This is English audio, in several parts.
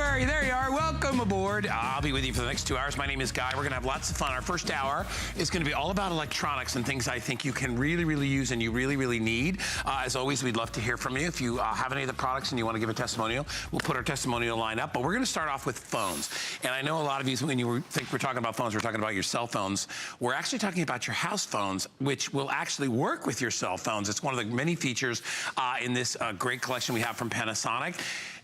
Larry, there you are. Welcome aboard. I'll be with you for the next 2 hours. My name is Guy. We're going to have lots of fun. Our first hour is going to be all about electronics and things I think you can really use and you really need. As always, we'd love to hear from you. If you have any of the products and you want to give a testimonial, we'll put our testimonial line up. But we're going to start off with phones. And I know a lot of you, when you think we're talking about phones, we're talking about your cell phones. We're actually talking about your house phones, which will actually work with your cell phones. It's one of the many features in this great collection we have from Panasonic.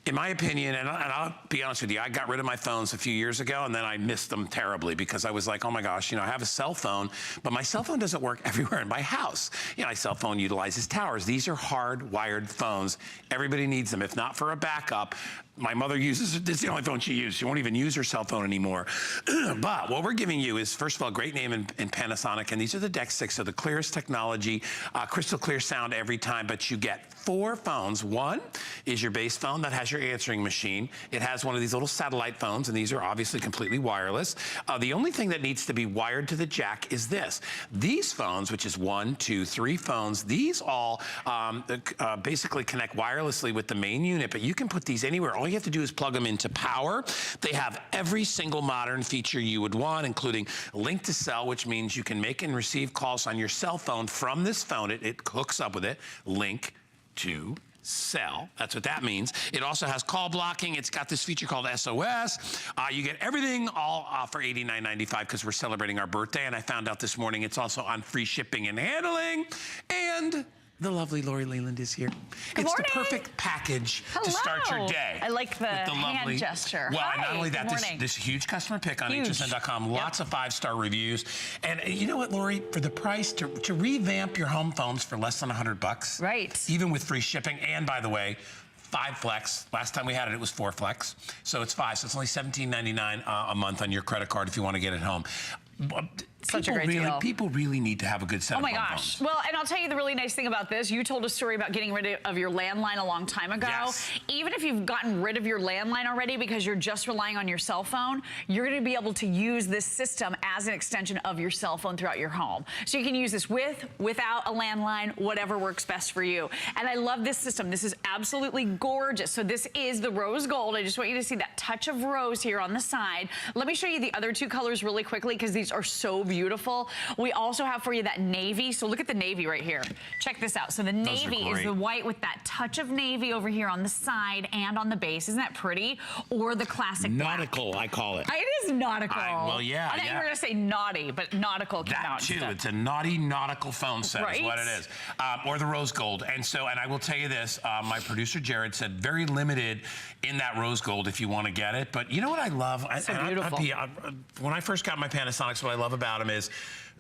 In my opinion, and I'll be honest with you, I got rid of my phones a few years ago and then I missed them terribly because I was like, oh my gosh, you know, I have a cell phone, but my cell phone doesn't work everywhere in my house. You know, my cell phone utilizes towers. These are hardwired phones. Everybody needs them. If not for a backup, my mother uses it. It's the only phone she uses. She won't even use her cell phone anymore. But what we're giving you is, first of all, a great name in Panasonic, and these are the Deck 6, so the clearest technology, crystal clear sound every time, but you get 4 phones. One is your base phone that has your answering machine. It has one of these little satellite phones, and these are obviously completely wireless. The only thing that needs to be wired to the jack is this. These phones, which is 1, 2, 3 phones, these all basically connect wirelessly with the main unit, but you can put these anywhere. All you have to do is plug them into power. They have every single modern feature you would want, including link to cell, which means you can make and receive calls on your cell phone from this phone. It hooks up with it. Link to cell. That's what that means. It also has call blocking. It's got this feature called SOS. You get everything all for $89.95 because we're celebrating our birthday. And I found out this morning it's also on free shipping and handling. And the lovely Lori Leland is here. It's the perfect package to start your day. I like the hand gesture. Well, and not only that, this huge customer pick on HSN.com, lots of 5-star reviews. And you know what, Lori? For the price, to revamp your home phones for less than $100. Right. Even with free shipping. And by the way, 5 flex. Last time we had it, it was 4 flex. So it's 5. So it's only $17.99 a month on your credit card if you want to get it home. Such a great deal. People really need to have a good set of home phones. Well, and I'll tell you the really nice thing about this. You told a story about getting rid of your landline a long time ago. Yes. Even if you've gotten rid of your landline already because you're just relying on your cell phone, you're going to be able to use this system as an extension of your cell phone throughout your home. So you can use this without a landline, whatever works best for you. And I love this system. This is absolutely gorgeous. So this is the rose gold. I just want you to see that touch of rose here on the side. Let me show you the other 2 colors really quickly because these are so beautiful. We also have for you that navy. So look at the navy right here. Check this out. So the navy is the white with that touch of navy over here on the side and on the base. Isn't that pretty? Or the classic nautical, black. I call it. It is nautical. Well, yeah. I thought you were going to say naughty, but nautical came out too. instead. It's a naughty nautical phone set is what it is. Or the rose gold. And I will tell you this, my producer Jared said very limited in that rose gold if you want to get it. But you know what I love? So beautiful. When I first got my Panasonics, what I love about them is,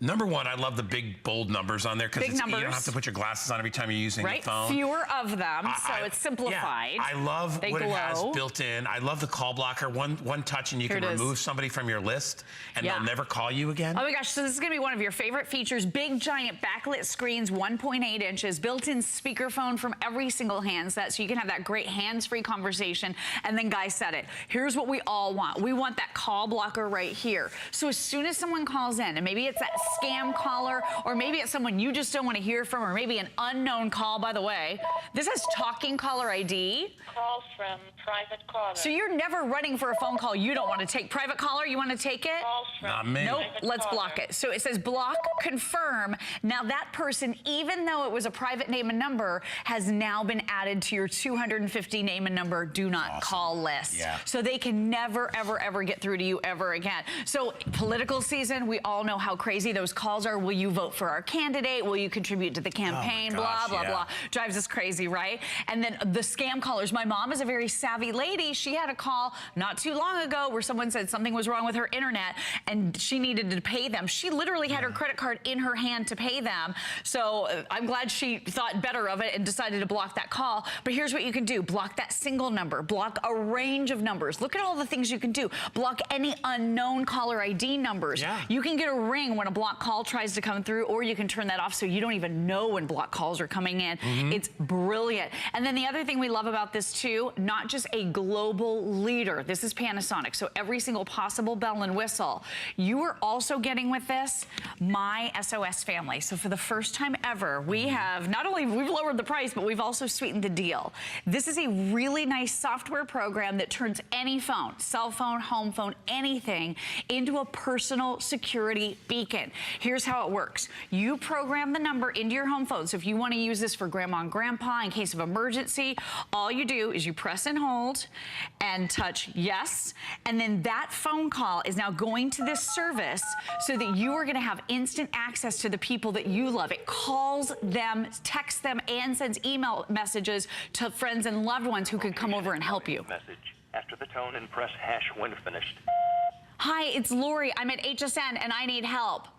number one, I love the big, bold numbers on there because you don't have to put your glasses on every time you're using your phone. Fewer of them, so it's simplified. Yeah, I love what it has built in. I love the call blocker. One touch and you can remove somebody from your list and they'll never call you again. Oh my gosh, so this is going to be one of your favorite features. Big, giant backlit screens, 1.8 inches, built-in speakerphone from every single handset, so you can have that great hands-free conversation. And then Guy said it. Here's what we all want. We want that call blocker right here. So as soon as someone calls in, and maybe it's that scam caller, or maybe it's someone you just don't want to hear from, or maybe an unknown call. By the way, this has talking caller ID. Call from private caller. So you're never running for a phone call you don't want to take. Private caller, you want to take it? Call from Not me. Nope, let's block it. So it says block, confirm. Now that person, even though it was a private name and number, has now been added to your 250 name and number do not call list. Yeah. So they can never, ever, ever get through to you ever again. So political season, we all know how crazy those calls are. Will you vote for our candidate? Will you contribute to the campaign? Blah, blah, blah. Drives us crazy, right? And then the scam callers. My mom is a very savvy lady. She had a call not too long ago where someone said something was wrong with her internet and she needed to pay them. She literally had her credit card in her hand to pay them. So I'm glad she thought better of it and decided to block that call. But here's what you can do. Block that single number. Block a range of numbers. Look at all the things you can do. Block any unknown caller ID numbers. You can get a ring when a block call tries to come through, or you can turn that off so you don't even know when block calls are coming in. It's brilliant. And then the other thing we love about this too, not just a global leader. This is Panasonic, so every single possible bell and whistle. You are also getting with this My SOS Family. So for the first time ever, we have not only we've lowered the price, but we've also sweetened the deal. This is a really nice software program that turns any phone, cell phone, home phone, anything, into a personal security beacon. Here's how it works. You program the number into your home phone. So if you want to use this for grandma and grandpa in case of emergency, all you do is you press and hold and touch yes. And then that phone call is now going to this service so that you are going to have instant access to the people that you love. It calls them, texts them, and sends email messages to friends and loved ones who could come over and help you. Message after the tone and press hash when finished. Hi, it's Lori. I'm at HSN and I need help.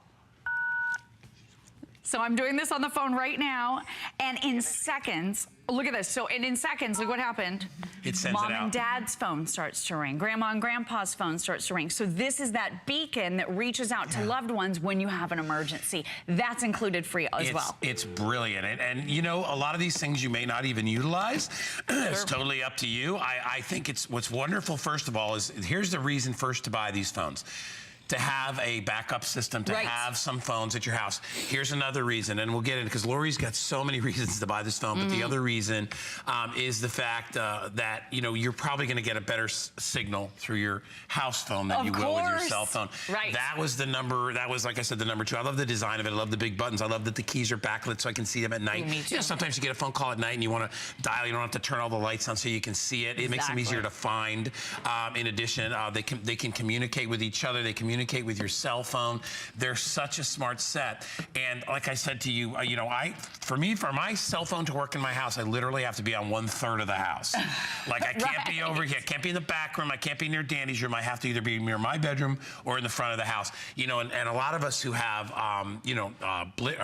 So I'm doing this on the phone right now, and in seconds, look at this. So, and in seconds, look what happened. It sends Mom it out. and Dad's phone starts to ring. Grandma and Grandpa's phone starts to ring. So this is that beacon that reaches out to loved ones when you have an emergency. That's included free as well. It's brilliant. And you know, a lot of these things you may not even utilize. It's totally up to you. I think it's what's wonderful, first of all, is here's the reason first to buy these phones. To have a backup system, to have some phones at your house. Here's another reason, and we'll get into, because Lori's got so many reasons to buy this phone, but the other reason is the fact that, you know, you're probably gonna get a better signal through your house phone than you will with your cell phone. Right. That was the number, that was, like I said, the number 2. I love the design of it. I love the big buttons. I love that the keys are backlit so I can see them at night. Me too. You know, sometimes you get a phone call at night and you wanna dial, you don't have to turn all the lights on so you can see it. It makes them easier to find. In addition, they can communicate with each other. They communicate with your cell phone. They're such a smart set. And like I said to you, you know, for my cell phone to work in my house, I literally have to be on 1/3 of the house. Like I can't be over here. I can't be in the back room. I can't be near Danny's room. I have to either be near my bedroom or in the front of the house. You know, and a lot of us who have, you know,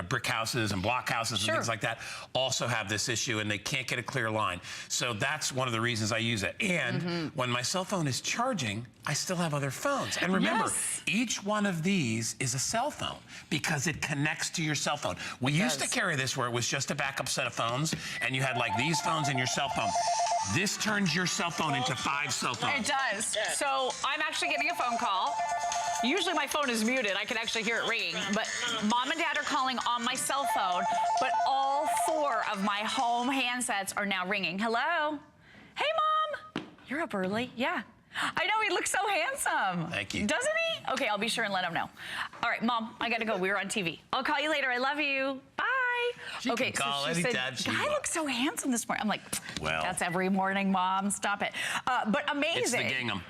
brick houses and block houses and things like that also have this issue, and they can't get a clear line. So that's one of the reasons I use it. And when my cell phone is charging, I still have other phones. And remember, each one of these is a cell phone because it connects to your cell phone. We used to carry this where it was just a backup set of phones and you had like these phones and your cell phone. This turns your cell phone into 5 cell phones. It does. So I'm actually getting a phone call. Usually my phone is muted. I can actually hear it ringing. But Mom and Dad are calling on my cell phone, but all 4 of my home handsets are now ringing. Hello? Hey, Mom. You're up early. Yeah. I know, he looks so handsome. Thank you. Doesn't he? Okay, I'll be sure and let him know. All right, Mom, I gotta go. We were on TV. I'll call you later. I love you. Bye. Okay, so she said, Guy looks so handsome this morning. I'm like, well, that's every morning, Mom. Stop it. But amazing. It's the gingham.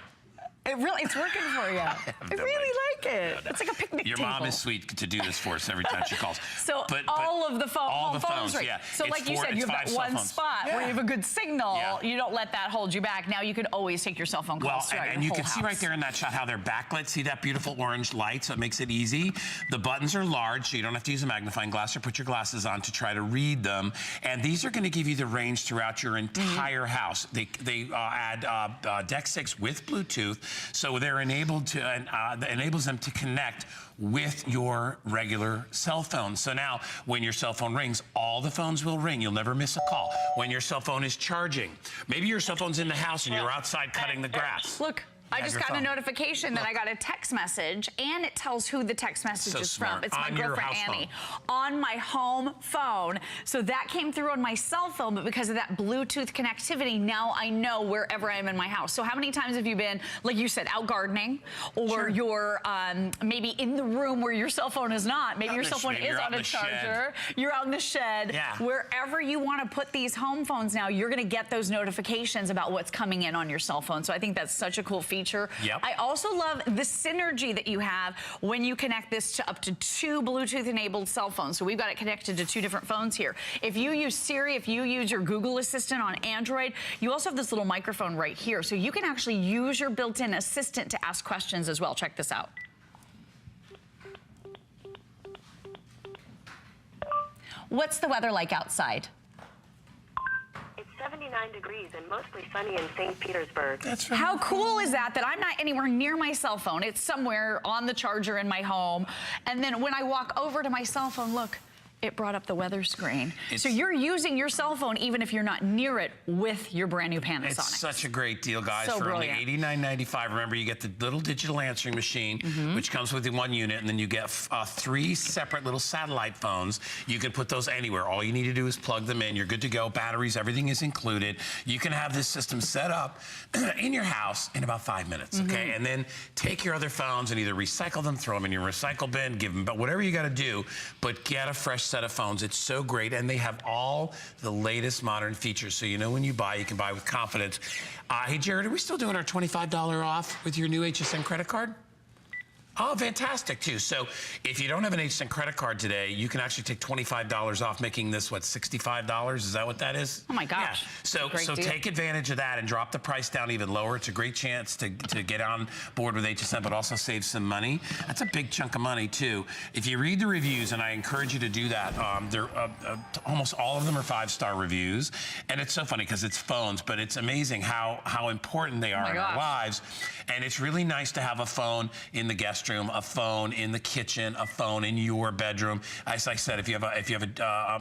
It's working for you. I really like it. It's like a picnic Your table. mom is sweet to do this for us every time she calls. So all of the phones, right? Yeah. So like you said, you have that one spot where you have a good signal. You don't let that hold you back. Now you can always take your cell phone calls throughout your whole house. And you can see right there in that shot how they're backlit. See that beautiful orange light? So it makes it easy. The buttons are large, so you don't have to use a magnifying glass or put your glasses on to try to read them. And these are going to give you the range throughout your entire house. They add DEX 6 with Bluetooth, so they're enabled to that enables them to connect with your regular cell phone. So now when your cell phone rings, all the phones will ring. You'll never miss a call. When your cell phone is charging, maybe your cell phone's in the house and you're outside cutting the grass. Look. I just got a notification that I got a text message, and it tells who the text message is from. It's my girlfriend Annie on my home phone. So that came through on my cell phone, but because of that Bluetooth connectivity, now I know wherever I am in my house. So how many times have you been, like you said, out gardening, or you're maybe in the room where your cell phone is not? Maybe your cell phone is on a charger. You're out in the shed. Wherever you want to put these home phones now, you're going to get those notifications about what's coming in on your cell phone. So I think that's such a cool feature. I also love the synergy that you have when you connect this to up to 2 Bluetooth-enabled cell phones. So we've got it connected to 2 different phones here. If you use Siri, if you use your Google Assistant on Android, you also have this little microphone right here. So you can actually use your built-in assistant to ask questions as well. Check this out. What's the weather like outside? It's 70 79 degrees and mostly sunny in St. Petersburg. That's right. How cool is that I'm not anywhere near my cell phone? It's somewhere on the charger in my home. And then when I walk over to my cell phone, look, it brought up the weather screen. So you're using your cell phone even if you're not near it with your brand new Panasonic. It's such a great deal, guys. So for brilliant. only $89.95. Remember, you get the little digital answering machine, which comes with the 1 unit, and then you get 3 separate little satellite phones. You can put those anywhere. All you need to do is plug them in. You're good to go. Batteries, everything is included. You can have this system set up in your house in about 5 minutes, okay? And then take your other phones and either recycle them, throw them in your recycle bin, give them, but whatever you got to do, but get a fresh set of phones. It's so great, and they have all the latest modern features, so you know when you buy, you can buy with confidence. Hey, Jared, are we still doing our $25 off with your new HSN credit card? Oh, fantastic, too. So if you don't have an HSN credit card today, you can actually take $25 off, making this, what, $65? Is that what that is? Oh, my gosh. Yeah. So deal. take advantage of that and drop the price down even lower. It's a great chance to get on board with HSN, but also save some money. That's a big chunk of money, too. If you read the reviews, and I encourage you to do that, almost all of them are 5-star reviews. And it's so funny because it's phones, but it's amazing how important they are in our lives. And it's really nice to have a phone in the guest room, a phone in the kitchen, a phone in your bedroom. As I said, if you have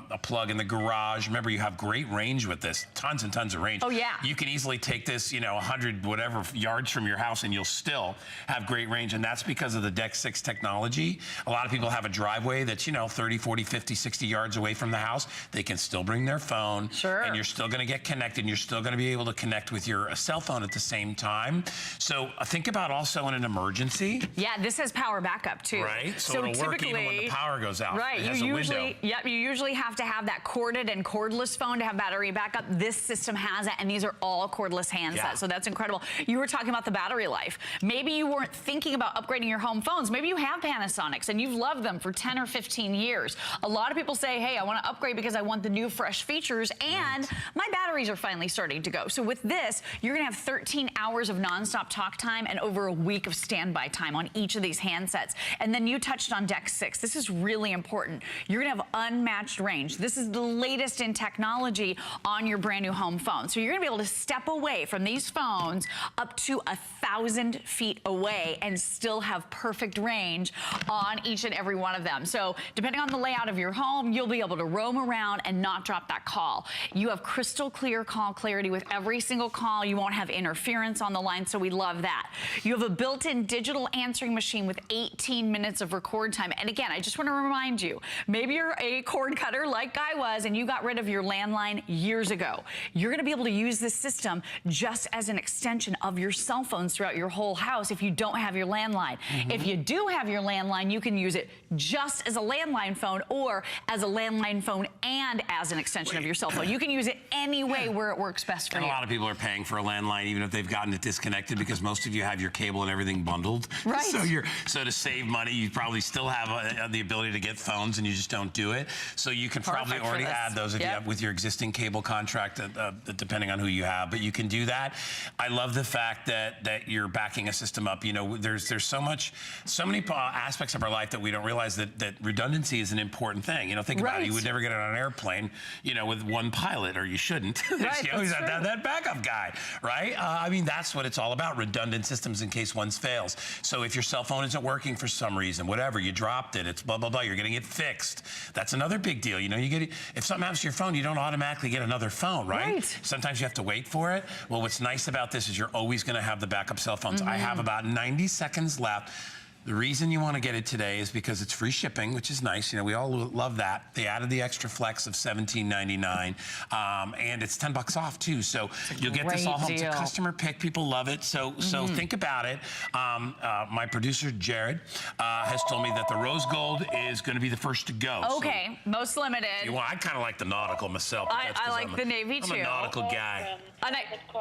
a plug in the garage, remember you have great range with this, tons and tons of range. Oh yeah. You can easily take this, 100 whatever yards from your house, and you'll still have great range, and that's because of the Deck 6 technology. A lot of people have a driveway that's 30, 40, 50, 60 yards away from the house. They can still bring their phone, and you're still going to get connected, and you're still going to be able to connect with your cell phone at the same time. So think about also in an emergency. Yeah, this has power backup too. Right, so it'll work even when the power goes out. Right, it has you window. usually have to have that corded and cordless phone to have battery backup. This system has it, and these are all cordless handsets, so that's incredible. You were talking about the battery life. Maybe you weren't thinking about upgrading your home phones. Maybe you have Panasonics and you've loved them for 10 or 15 years. A lot of people say, hey, I want to upgrade because I want the new fresh features, and my batteries are finally starting to go. So with this, you're going to have 13 hours of nonstop talk time and over a week of standby time on each of these handsets. And then you touched on Deck 6. This is really important. You're going to have unmatched range. This is the latest in technology on your brand new home phone. So you're going to be able to step away from these phones up to 1,000 feet away and still have perfect range on each and every one of them. So depending on the layout of your home, you'll be able to roam around and not drop that call. You have crystal clear call clarity with every single call. You won't have interference on the line, so we love that. You have a built-in digital answering machine with 18 minutes of record time. And again, I just want to remind you, maybe you're a cord cutter like Guy was and you got rid of your landline years ago. You're going to be able to use this system just as an extension of your cell phones throughout your whole house if you don't have your landline. If you do have your landline, you can use it just as a landline phone or as a landline phone and as an extension of your cell phone. You can use it any way where it works best for you. A lot of people are paying for a landline even if they've gotten it disconnected because most of you have your cable and everything bundled. Right. So to save money, you probably still have the ability to get phones and you just don't do it. So you can probably already add those if you have with your existing cable contract, depending on who you have. But you can do that. I love the fact that you're backing a system up. There's so many aspects of our life that we don't realize that redundancy is an important thing. Think about it. You would never get on an airplane, with one pilot, or you shouldn't. Right, you always have to have that backup guy, right? I mean, that's what it's all about, redundant systems in case one fails. So if your cell phone isn't working for some reason, whatever, you dropped it, it's blah, blah, blah, you're getting it fixed. That's another big deal. If something happens to your phone, you don't automatically get another phone, right? Sometimes you have to wait for it. Well, what's nice about this is you're always going to have the backup cell phones. I have about 90 seconds left. The reason you want to get it today is because it's free shipping, which is nice. We all love that. They added the extra flex of $17.99, and it's $10 off too. So you'll get this all home. It's a customer pick. People love it. So think about it. My producer Jared has told me that the rose gold is going to be the first to go. Okay, so most limited. I kind of like the nautical myself. I like the navy too. I'm a nautical guy.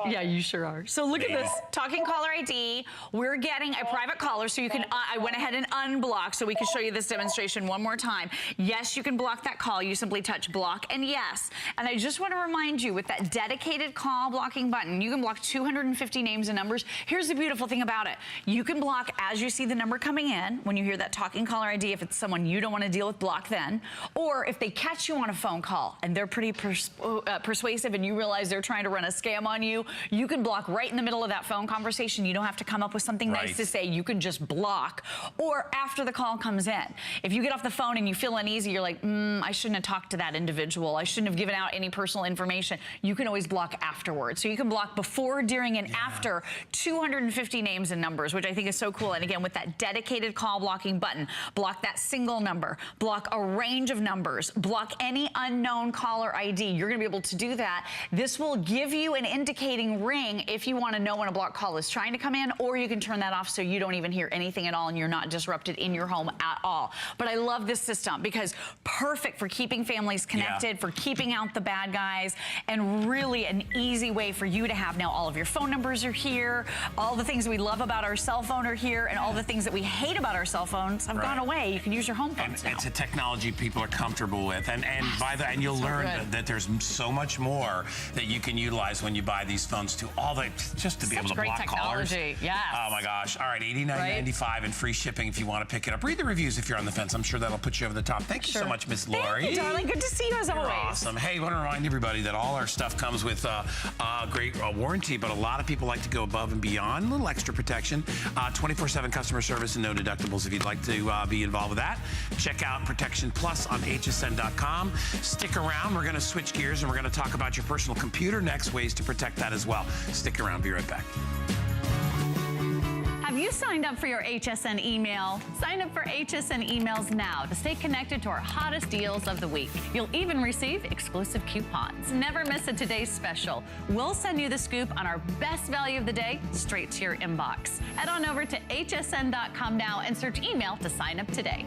Yeah, you sure are. So look at this, talking caller ID. We're getting a private caller, so you can I went ahead and unblocked so we can show you this demonstration one more time. Yes, you can block that call. You simply touch block and yes. And I just want to remind you, with that dedicated call blocking button, you can block 250 names and numbers. Here's the beautiful thing about it. You can block as you see the number coming in. When you hear that talking caller ID, if it's someone you don't want to deal with, block then. Or if they catch you on a phone call and they're pretty persuasive and you realize they're trying to run a scam on you, you can block right in the middle of that phone conversation. You don't have to come up with something nice to say. You can just block. Or after the call comes in. If you get off the phone and you feel uneasy, you're like, I shouldn't have talked to that individual. I shouldn't have given out any personal information. You can always block afterwards. So you can block before, during, and after 250 names and numbers, which I think is so cool. And again, with that dedicated call blocking button, block that single number, block a range of numbers, block any unknown caller ID. You're going to be able to do that. This will give you an indicating ring if you want to know when a block call is trying to come in, or you can turn that off so you don't even hear anything at all and you're not disrupted in your home at all. But I love this system because perfect for keeping families connected, for keeping out the bad guys, and really an easy way for you to have now all of your phone numbers are here, all the things we love about our cell phone are here, and all the things that we hate about our cell phones have gone away. You can use your home phones now. It's a technology people are comfortable with, and by that, and you'll learn that there's so much more that you can utilize when you buy these phones too. All that just to be able to block callers. Yes. Oh my gosh! All right, $89.95 and free shipping if you want to pick it up. Read the reviews if you're on the fence. I'm sure that'll put you over the top. Thank you so much, Miss Lori. Thank you, darling. Good to see you as always. Awesome. Hey, I want to remind everybody that all our stuff comes with a great warranty, but a lot of people like to go above and beyond. A little extra protection, 24/7 customer service and no deductibles. If you'd like to be involved with that, check out Protection Plus on hsn.com. Stick around. We're going to switch gears and we're going to talk about your personal computer next, ways to protect that as well. Stick around. Be right back. Have you signed up for your HSN email? Sign up for HSN emails now to stay connected to our hottest deals of the week. You'll even receive exclusive coupons. Never miss a today's special. We'll send you the scoop on our best value of the day straight to your inbox. Head on over to hsn.com now and search email to sign up today.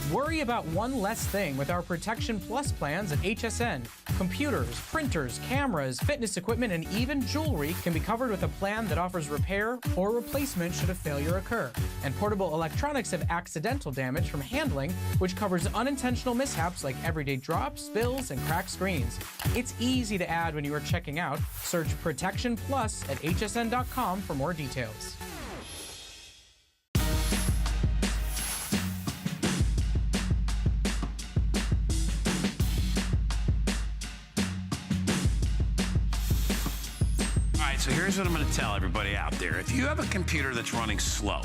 Worry about one less thing with our Protection Plus plans at HSN. Computers, printers, cameras, fitness equipment, and even jewelry can be covered with a plan that offers repair or replacement should a failure occur. And portable electronics have accidental damage from handling, which covers unintentional mishaps like everyday drops, spills, and cracked screens. It's easy to add when you are checking out. Search Protection Plus at hsn.com for more details. So here's what I'm going to tell everybody out there. If you have a computer that's running slow,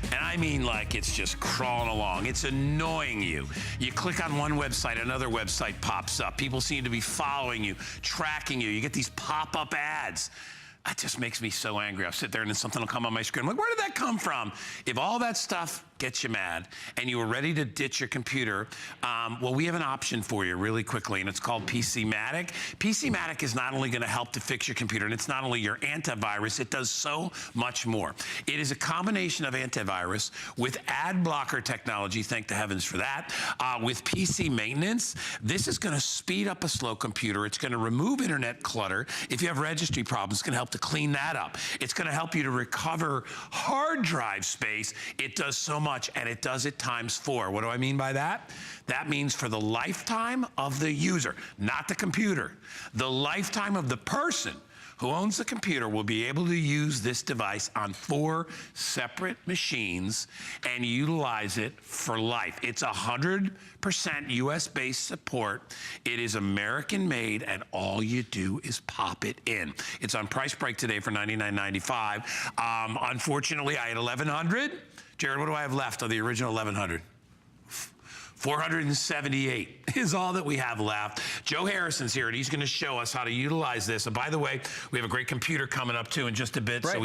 and I mean like it's just crawling along, it's annoying you. You click on one website, another website pops up. People seem to be following you, tracking you. You get these pop-up ads. That just makes me so angry. I'll sit there and then something will come on my screen. I'm like, where did that come from? If all that stuff gets you mad and you were ready to ditch your computer, well, we have an option for you really quickly, and it's called PCmatic. PCmatic is not only going to help to fix your computer, and it's not only your antivirus, it does so much more. It is a combination of antivirus with ad blocker technology, thank the heavens for that, with PC maintenance. This is going to speed up a slow computer. It's going to remove internet clutter. If you have registry problems, it's going to help to clean that up. It's going to help you to recover hard drive space. It does so much, and it does it ×4. What do I mean by that? That means for the lifetime of the user, not the computer, the lifetime of the person who owns the computer will be able to use this device on 4 separate machines and utilize it for life. It's 100% US-based support. It is American-made, and all you do is pop it in. It's on price break today for $99.95. Unfortunately, I had 1,100. Jared, what do I have left of the original 1,100? 478 is all that we have left. Joe Harrison's here, and he's going to show us how to utilize this. And by the way, we have a great computer coming up too in just a bit. Right. So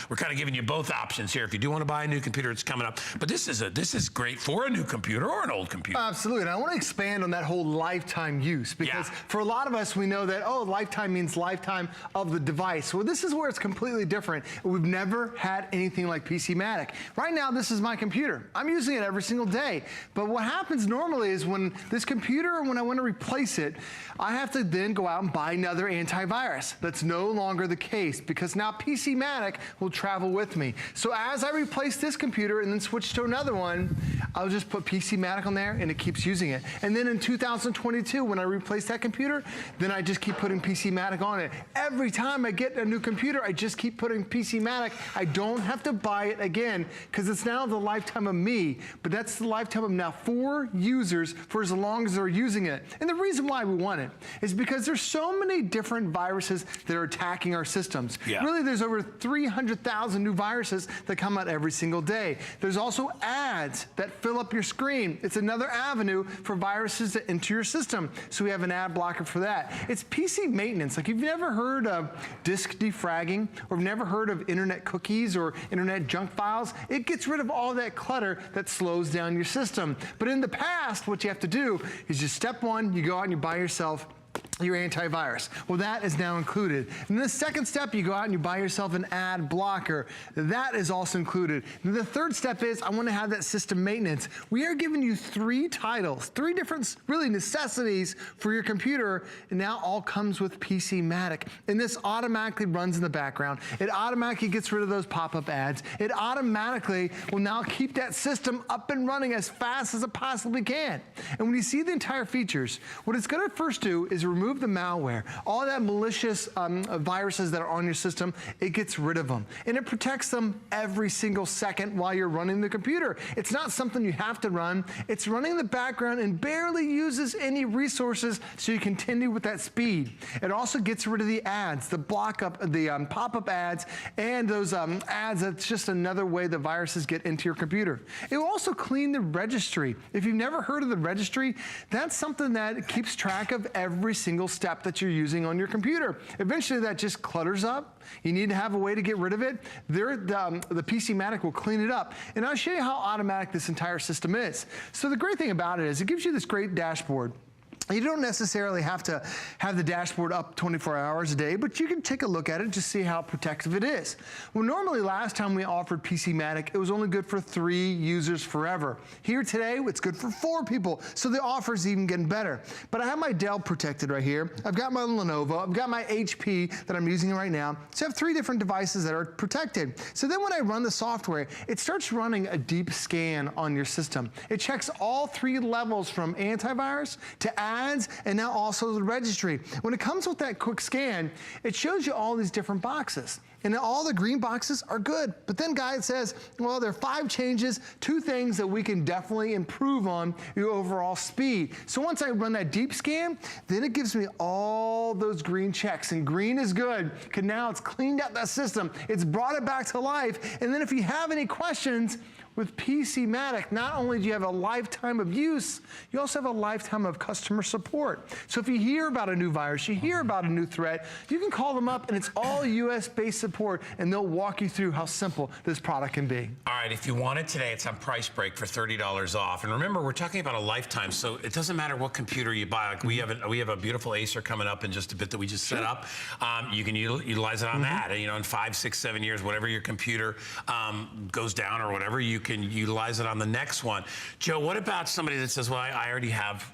we're kind of giving you both options here. If you do want to buy a new computer, it's coming up. But this is great for a new computer or an old computer. Absolutely. And I want to expand on that whole lifetime use, because for a lot of us, we know that, oh, lifetime means lifetime of the device. Well, this is where it's completely different. We've never had anything like PCmatic. Right now, this is my computer. I'm using it every single day. But what happens happens normally is when this computer, when I want to replace it, I have to then go out and buy another antivirus. That's no longer the case because now PCmatic will travel with me. So as I replace this computer and then switch to another one, I'll just put PCmatic on there and it keeps using it. And then in 2022, when I replace that computer, then I just keep putting PCmatic on it. Every time I get a new computer, I just keep putting PCmatic. I don't have to buy it again because it's now the lifetime of me, but that's the lifetime of now 4 users for as long as they're using it. And the reason why we want it is because there's so many different viruses that are attacking our systems. Yeah. Really, there's over 300,000 new viruses that come out every single day. There's also ads that fill up your screen. It's another avenue for viruses to enter your system. So we have an ad blocker for that. It's PC maintenance. Like, if you've never heard of disk defragging or have never heard of internet cookies or internet junk files, it gets rid of all that clutter that slows down your system. But in the past, what you have to do is just step 1, you go out and you buy yourself your antivirus. Well, that is now included. And the second step, you go out and you buy yourself an ad blocker. That is also included. And the third step is, I want to have that system maintenance. We are giving you 3 titles, 3 different really necessities for your computer, and now all comes with PCmatic. And this automatically runs in the background. It automatically gets rid of those pop-up ads. It automatically will now keep that system up and running as fast as it possibly can. And when you see the entire features, what it's going to first do is remove the malware, all that malicious viruses that are on your system. It gets rid of them, and it protects them every single second while you're running the computer. It's not something you have to run. It's running in the background and barely uses any resources, so you continue with that speed. It also gets rid of the ads, the pop-up ads, and those ads. That's just another way the viruses get into your computer. It will also clean the registry. If you've never heard of the registry, that's something that keeps track of every single step that you're using on your computer. Eventually that just clutters up. You need to have a way to get rid of it. The PCmatic will clean it up. And I'll show you how automatic this entire system is. So the great thing about it is it gives you this great dashboard. You don't necessarily have to have the dashboard up 24 hours a day, but you can take a look at it to see how protective it is. Well, normally last time we offered PCmatic, it was only good for 3 users forever. Here today, it's good for 4 people, so the offer's even getting better. But I have my Dell protected right here. I've got my Lenovo. I've got my HP that I'm using right now. So I have 3 different devices that are protected. So then when I run the software, it starts running a deep scan on your system. It checks all 3 levels from antivirus to ads, and now also the registry. When it comes with that quick scan, it shows you all these different boxes. And all the green boxes are good. But then guide says, well, there are 5 changes, 2 things that we can definitely improve on your overall speed. So once I run that deep scan, then it gives me all those green checks. And green is good, because now it's cleaned out that system. It's brought it back to life. And then if you have any questions, with PCmatic, not only do you have a lifetime of use, you also have a lifetime of customer support. So if you hear about a new virus, you hear about a new threat, you can call them up, and it's all US-based support, and they'll walk you through how simple this product can be. All right, if you want it today, it's on price break for $30 off. And remember, we're talking about a lifetime, so it doesn't matter what computer you buy. Like we have a beautiful Acer coming up in just a bit that we just set up. You can utilize it on that. You know, in 5, 6, 7 years, whatever your computer goes down or whatever, you can utilize it on the next one. Joe, what about somebody that says, well, I already have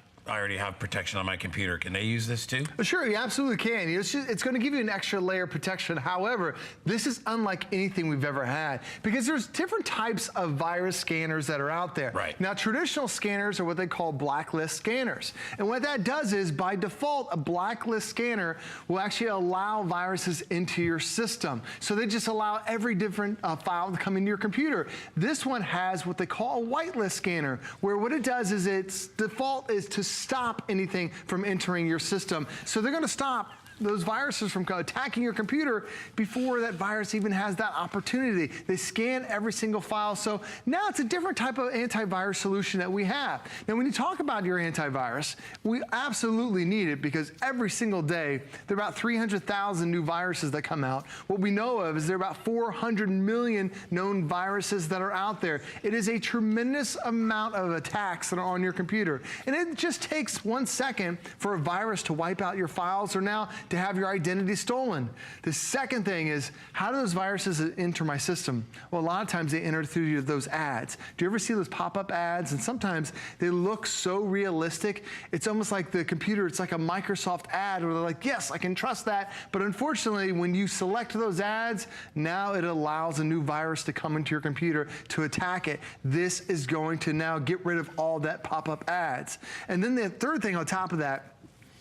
protection on my computer. Can they use this too? Sure, you absolutely can. It's going to give you an extra layer of protection. However, this is unlike anything we've ever had because there's different types of virus scanners that are out there. Right. Now, traditional scanners are what they call blacklist scanners. And what that does is, by default, a blacklist scanner will actually allow viruses into your system. So they just allow every different file to come into your computer. This one has what they call a whitelist scanner, where what it does is its default is to stop anything from entering your system. So they're going to stop those viruses from attacking your computer before that virus even has that opportunity. They scan every single file. So now it's a different type of antivirus solution that we have. Now, when you talk about your antivirus, we absolutely need it because every single day, there are about 300,000 new viruses that come out. What we know of is there are about 400 million known viruses that are out there. It is a tremendous amount of attacks that are on your computer. And it just takes 1 second for a virus to wipe out your files or now to have your identity stolen. The second thing is, how do those viruses enter my system? Well, a lot of times they enter through those ads. Do you ever see those pop-up ads? And sometimes they look so realistic. It's almost like the computer, it's like a Microsoft ad where they're like, yes, I can trust that. But unfortunately, when you select those ads, now it allows a new virus to come into your computer to attack it. This is going to now get rid of all that pop-up ads. And then the third thing on top of that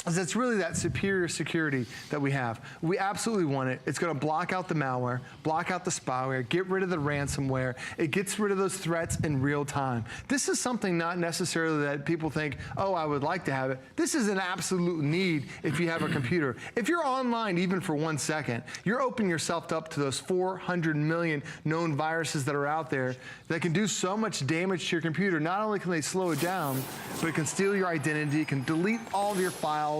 is it's really that superior security that we have. We absolutely want it. It's going to block out the malware, block out the spyware, get rid of the ransomware. It gets rid of those threats in real time. This is something not necessarily that people think, oh, I would like to have it. This is an absolute need if you have a computer. If you're online even for 1 second, you're opening yourself up to those 400 million known viruses that are out there that can do so much damage to your computer. Not only can they slow it down, but it can steal your identity, it can delete all of your files.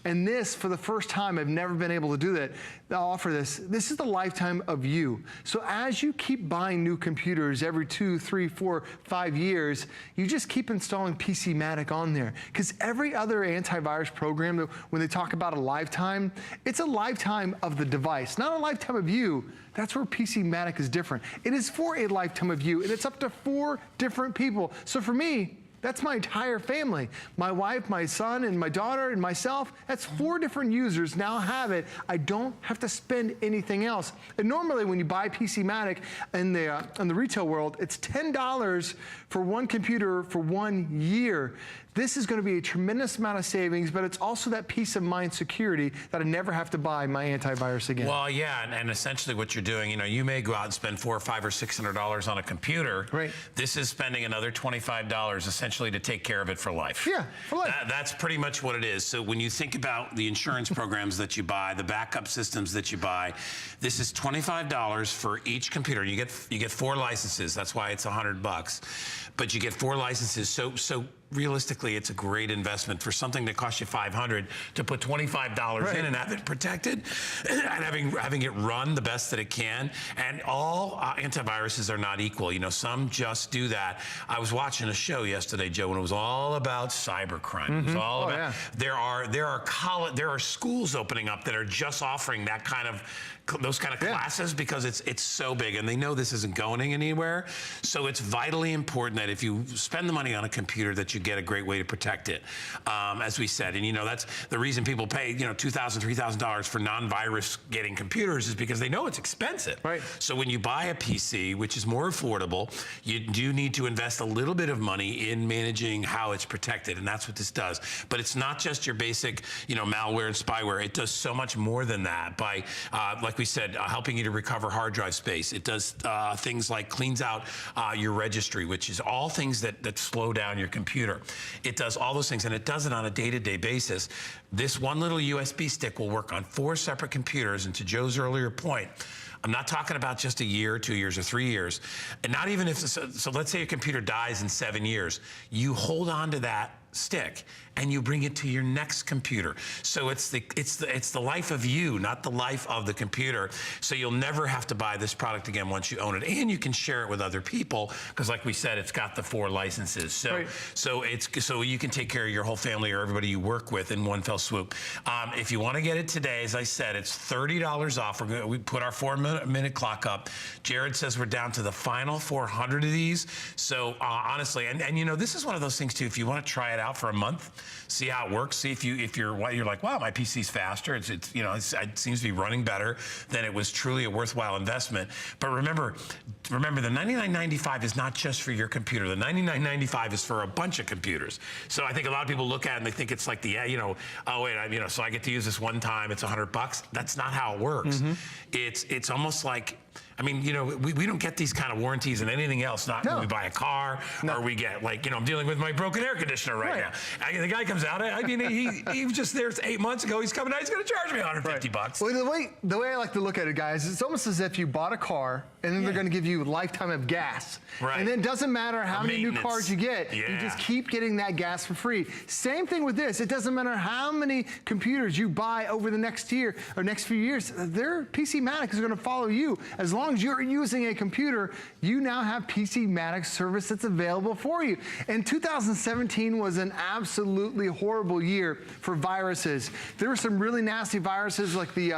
And this, for the first time, I've never been able to do that. I'll offer this. This is the lifetime of you. So as you keep buying new computers every 2, 3, 4, 5 years, you just keep installing PCmatic on there. Because every other antivirus program, when they talk about a lifetime, it's a lifetime of the device, not a lifetime of you. That's where PCmatic is different. It is for a lifetime of you, and it's up to 4 different people. So for me, that's my entire family. My wife, my son, and my daughter, and myself. That's 4 different users now have it. I don't have to spend anything else. And normally when you buy PCmatic in the retail world, it's $10 for one computer for 1 year. This is going to be a tremendous amount of savings, but it's also that peace of mind security that I never have to buy my antivirus again. Well, yeah, and essentially what you're doing, you know, you may go out and spend $400 or $500 or $600 on a computer. Right. This is spending another $25 essentially to take care of it for life. Yeah, for life. That's pretty much what it is. So when you think about the insurance programs that you buy, the backup systems that you buy, this is $25 for each computer. You get 4 licenses. That's why it's $100. But you get 4 licenses. So realistically, it's a great investment for something that costs you $500 to put $25 in and have it protected and having it run the best that it can. And all antiviruses are not equal. You know, some just do that. I was watching a show yesterday, Joe, and it was all about cybercrime. It was all about, there are schools opening up that are just offering that kind of those kind of classes because it's so big and they know this isn't going anywhere. So it's vitally important that if you spend the money on a computer that you get a great way to protect it. As we said, and you know, that's the reason people pay, you know, $2,000, $3,000 for non-virus getting computers is because they know it's expensive. Right. So when you buy a PC, which is more affordable, you do need to invest a little bit of money in managing how it's protected, and that's what this does. But it's not just your basic, you know, malware and spyware. It does so much more than that by, like we said, helping you to recover hard drive space. It does things like cleans out your registry, which is all things that slow down your computer. It does all those things, and it does it on a day-to-day basis. This one little USB stick will work on 4 separate computers, and to Joe's earlier point, I'm not talking about just a year, 2 years, or 3 years. And not even if, so let's say your computer dies in 7 years. You hold on to that stick and you bring it to your next computer. So it's the life of you, not the life of the computer. So you'll never have to buy this product again once you own it, and you can share it with other people because, like we said, it's got the 4 licenses. So so you can take care of your whole family or everybody you work with in one fell swoop. If you want to get it today, as I said, it's $30 off. We put our 4-minute clock up. Jared says we're down to the final 400 of these. So honestly, and you know, this is one of those things too. If you want to try it out for a month, see how it works. See if you're like, wow, my PC's faster. It's you know, it seems to be running better. Then it was truly a worthwhile investment. But remember, the $99.95 is not just for your computer. The $99.95 is for a bunch of computers. So I think a lot of people look at it and they think it's like the, you know, oh wait, you know, so I get to use this one time. It's $100. That's not how it works. It's almost like, I mean, you know, we don't get these kind of warranties and anything else, not when we buy a car or we get, like, you know, I'm dealing with my broken air conditioner right now. The guy comes out, I mean, he was just there 8 months ago. He's coming out, he's going to charge me $150. Well, the way I like to look at it, guys, it's almost as if you bought a car and then they're going to give you a lifetime of gas. Right. And then it doesn't matter how many new cars you get. You just keep getting that gas for free. Same thing with this. It doesn't matter how many computers you buy over the next year or next few years. Their PCmatic is going to follow you. As long as you're using a computer, you now have PCmatic service that's available for you. And 2017 was an absolutely horrible year for viruses. There were some really nasty viruses like the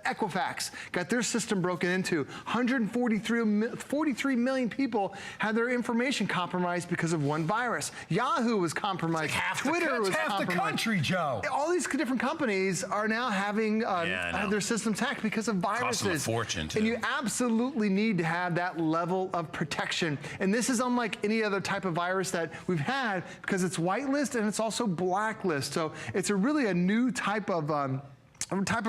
Equifax got their system broken into. 143 million people had their information compromised because of one virus. Yahoo was compromised. Twitter was half compromised. the country, Joe. All these different companies are now having their systems hacked because of viruses. Cost them a fortune, too. And you absolutely need to have that level of protection. And this is unlike any other type of virus that we've had because it's whitelist and it's also blacklist. So it's really a new type of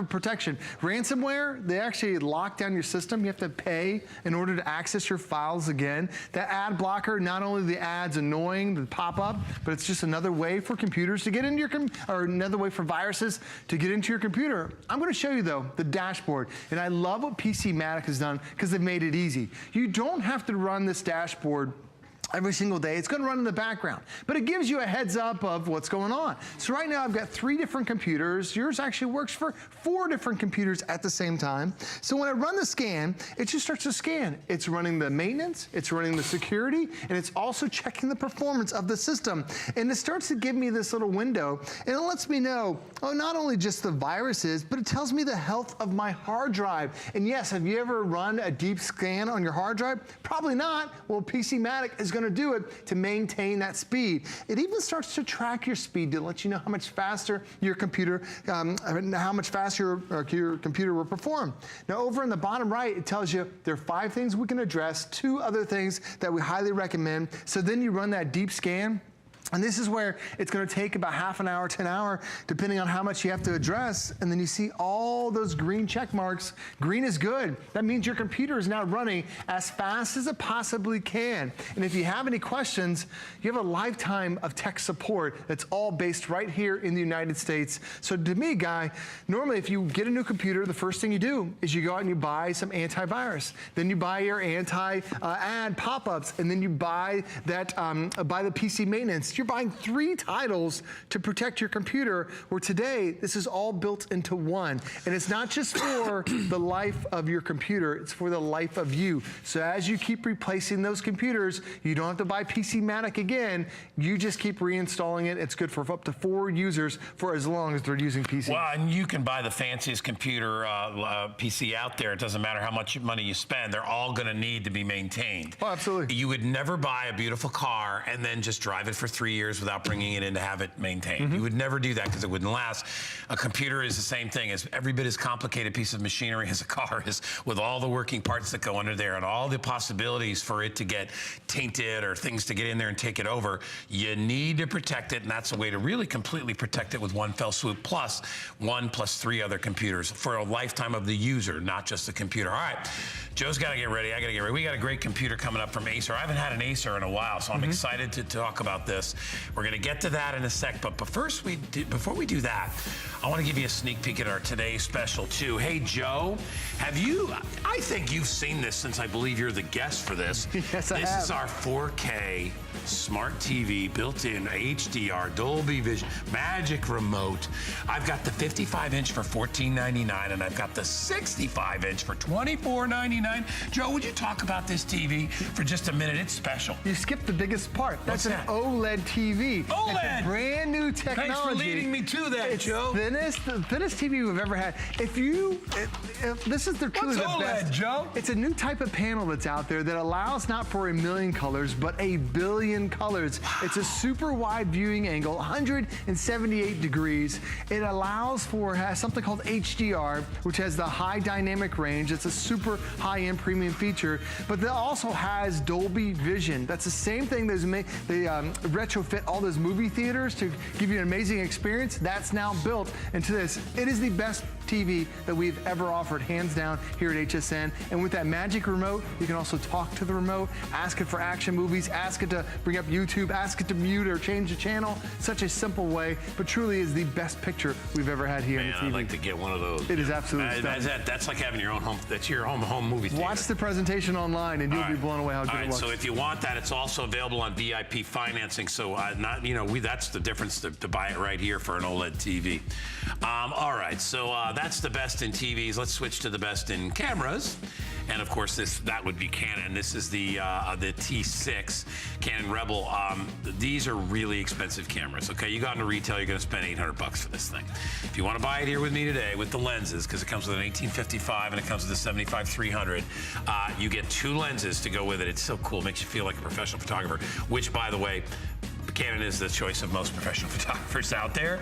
protection. Ransomware, they actually lock down your system. You have to pay in order to access your files again. That ad blocker, not only the ads annoying, the pop-up, but it's just another way for computers to get into your, or another way for viruses to get into your computer. I'm gonna show you though, the dashboard. And I love what PCmatic has done because they've made it easy. You don't have to run this dashboard every single day. It's going to run in the background, but it gives you a heads up of what's going on. So right now I've got 3 different computers. Yours actually works for 4 different computers at the same time. So when I run the scan, it just starts to scan. It's running the maintenance, it's running the security, and it's also checking the performance of the system. And it starts to give me this little window, and it lets me know, not only just the viruses, but it tells me the health of my hard drive. And yes, have you ever run a deep scan on your hard drive? Probably not. Well, PCmatic is going to do it to maintain that speed. It even starts to track your speed to let you know how much faster your computer, how much faster your computer will perform. Now, over in the bottom right, it tells you there are 5 things we can address, 2 other things that we highly recommend. So then you run that deep scan. And this is where it's going to take about half an hour to an hour, depending on how much you have to address. And then you see all those green check marks. Green is good. That means your computer is now running as fast as it possibly can. And if you have any questions, you have a lifetime of tech support that's all based right here in the United States. So to me, Guy, normally if you get a new computer, the first thing you do is you go out and you buy some antivirus. Then you buy your anti-ad pop-ups, and then you buy that, buy the PC maintenance. You're buying 3 titles to protect your computer, where today, this is all built into one. And it's not just for the life of your computer, it's for the life of you. So as you keep replacing those computers, you don't have to buy PCmatic again. You just keep reinstalling it. It's good for up to 4 users for as long as they're using PC. Well, and you can buy the fanciest computer PC out there. It doesn't matter how much money you spend. They're all going to need to be maintained. Oh, absolutely. You would never buy a beautiful car and then just drive it for 3 years without bringing it in to have it maintained. You would never do that because it wouldn't last. A computer is the same thing. It's every bit as complicated piece of machinery as a car is, with all the working parts that go under there and all the possibilities for it to get tainted or things to get in there and take it over. You need to protect it, and that's a way to really completely protect it with one fell swoop, plus 1 plus 3 other computers for a lifetime of the user, not just the computer. All right, Joe's got to get ready. I got to get ready. We got a great computer coming up from Acer. I haven't had an Acer in a while, so I'm excited to talk about this. We're going to get to that in a sec, but before we do that, I want to give you a sneak peek at our today's special too. Hey, Joe, I think you've seen this since I believe you're the guest for this. Yes, I have. This is our 4K smart TV, built-in HDR, Dolby Vision, magic remote. I've got the 55-inch for $14.99, and I've got the 65-inch for $24.99. Joe, would you talk about this TV for just a minute? It's special. You skipped the biggest part. That's an OLED TV. OLED! It's a brand new technology. Thanks for leading me to that, it's Joe. The thinnest TV we've ever had. If this is truly the OLED, best. Joe? It's a new type of panel that's out there that allows not for 1 million colors, but 1 billion colors. Wow. It's a super wide viewing angle, 178 degrees. It has something called HDR, which has the high dynamic range. It's a super high-end premium feature, but it also has Dolby Vision. That's the same thing they retrofit all those movie theaters to give you an amazing experience. That's now built into this. It is the best TV that we've ever offered, hands down, here at HSN. And with that magic remote, you can also talk to the remote, ask it for action movies, ask it to bring up YouTube, ask it to mute or change the channel. Such a simple way, but truly is the best picture we've ever had here on the TV. I'd like to get one of those. It is absolutely stunning. That's like having your own home. That's your home movie theater. Watch the presentation online, and you'll be blown away how good it looks. So if you want that, it's also available on VIP financing. So that's the difference to buy it right here for an OLED TV. All right, so that's the best in TVs. Let's switch to the best in cameras. And of course, that would be Canon. This is the T6 Canon Rebel. These are really expensive cameras. Okay, you go into retail, you're going to spend $800 for this thing. If you want to buy it here with me today with the lenses, because it comes with an 1855 and it comes with a 75-300, you get 2 lenses to go with it. It's so cool, makes you feel like a professional photographer. Which, by the way, Canon is the choice of most professional photographers out there.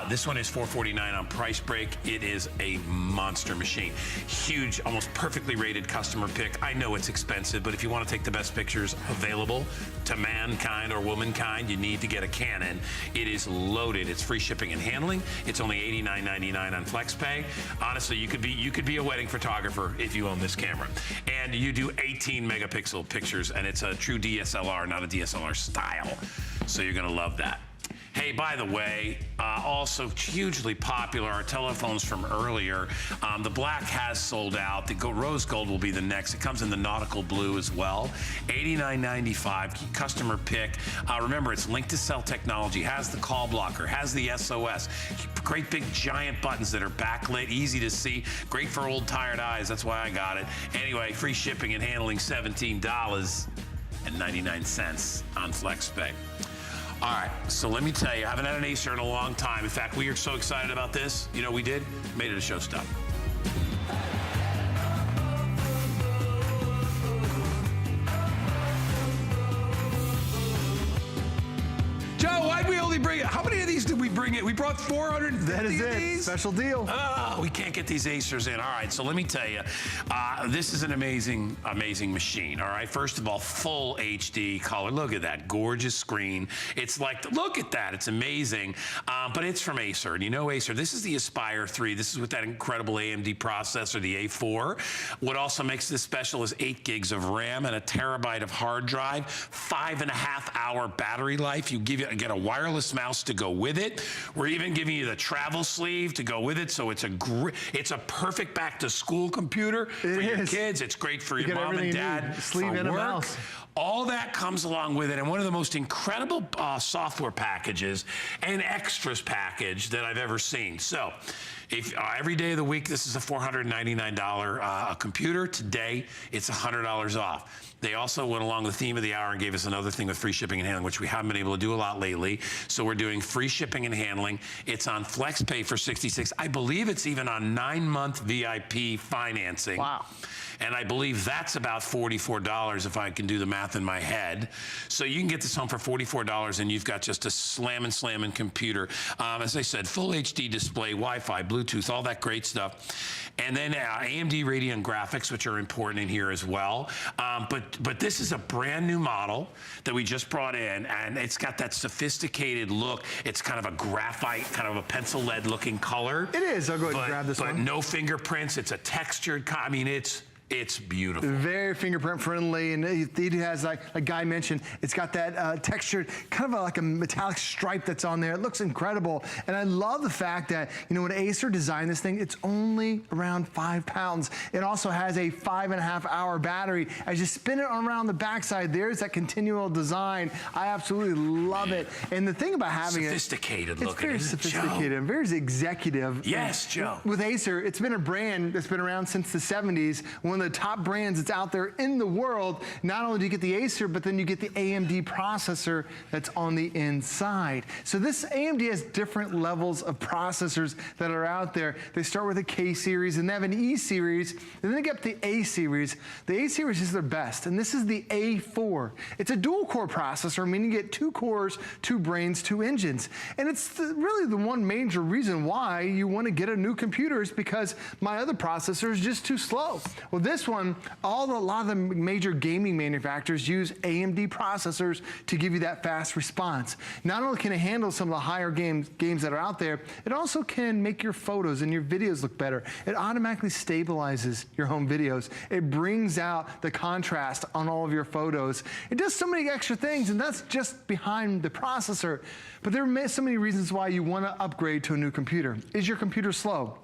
This one is $449 on price break. It is a monster machine. Huge, almost perfectly rated customer pick. I know it's expensive, but if you want to take the best pictures available to mankind or womankind, you need to get a Canon. It is loaded. It's free shipping and handling. It's only $89.99 on FlexPay. Honestly, you could be a wedding photographer if you own this camera. And you do 18 megapixel pictures, and it's a true DSLR, not a DSLR style. So you're gonna love that. Hey, by the way, also hugely popular, our telephones from earlier. The black has sold out. The rose gold will be the next. It comes in the nautical blue as well. $89.95, customer pick. Remember, it's linked to cell technology, has the call blocker, has the SOS. Great big giant buttons that are backlit, easy to see. Great for old tired eyes, that's why I got it. Anyway, free shipping and handling, $17.99 on FlexPay. All right, so let me tell you, I haven't had an Acer in a long time. In fact, we are so excited about this. You know what we did? Made it a showstopper. Joe, why'd we only bring it? How many of these did we bring it? We brought 450 That is of it. these? Special deal. Oh, we can't get these Acers in. All right, so let me tell you, this is an amazing, amazing machine. All right, first of all, full HD color. Look at that gorgeous screen. It's like, look at that. It's amazing. But it's from Acer, and you know Acer. This is the Aspire 3. This is with that incredible AMD processor, the A4. What also makes this special is 8 gigs of RAM and a terabyte of hard drive, 5.5-hour battery life. You get a wireless mouse to go with it. We're even giving you the travel sleeve to go with it, so it's a perfect back to school computer for your kids. It's great for your mom and dad, sleeve for and a work. mouse. All that comes along with it, and one of the most incredible software packages and extras package that I've ever seen. So, if every day of the week, this is a $499 computer. Today, it's $100 off. They also went along the theme of the hour and gave us another thing with free shipping and handling, which we haven't been able to do a lot lately. So we're doing free shipping and handling. It's on FlexPay for $66. I believe it's even on 9-month VIP financing. Wow. And I believe that's about $44 if I can do the math in my head. So you can get this home for $44 and you've got just a slamming computer. As I said, full HD display, Wi-Fi, Bluetooth, all that great stuff. And then AMD Radeon graphics, which are important in here as well. But this is a brand new model that we just brought in, and it's got that sophisticated look. It's kind of a graphite, kind of a pencil lead looking color. It is. I'll go ahead and grab this one. But no fingerprints. It's a textured, I mean, it's beautiful. Very fingerprint friendly, and it has, like a guy mentioned, it's got that textured, kind of like a metallic stripe that's on there. It looks incredible, and I love the fact that, you know, when Acer designed this thing, it's only around 5 pounds. It also has a 5.5-hour battery. As you spin it around the backside, there's that continual design. I absolutely love it. And the thing about having sophisticated looking, it's very sophisticated and very executive. Yes, Joe. With Acer, it's been a brand that's been around since the 70s. One of the top brands that's out there in the world. Not only do you get the Acer, but then you get the AMD processor that's on the inside. So this AMD has different levels of processors that are out there. They start with a K series, and they have an E series, and then they get the A series. The A series is their best, and this is the A4. It's a dual core processor, meaning you get 2 cores, 2 brains, 2 engines. And it's really the one major reason why you want to get a new computer is because my other processor is just too slow. Well, this one, a lot of the major gaming manufacturers use AMD processors to give you that fast response. Not only can it handle some of the higher games that are out there, it also can make your photos and your videos look better. It automatically stabilizes your home videos. It brings out the contrast on all of your photos. It does so many extra things, and that's just behind the processor. But there are so many reasons why you want to upgrade to a new computer. Is your computer slow?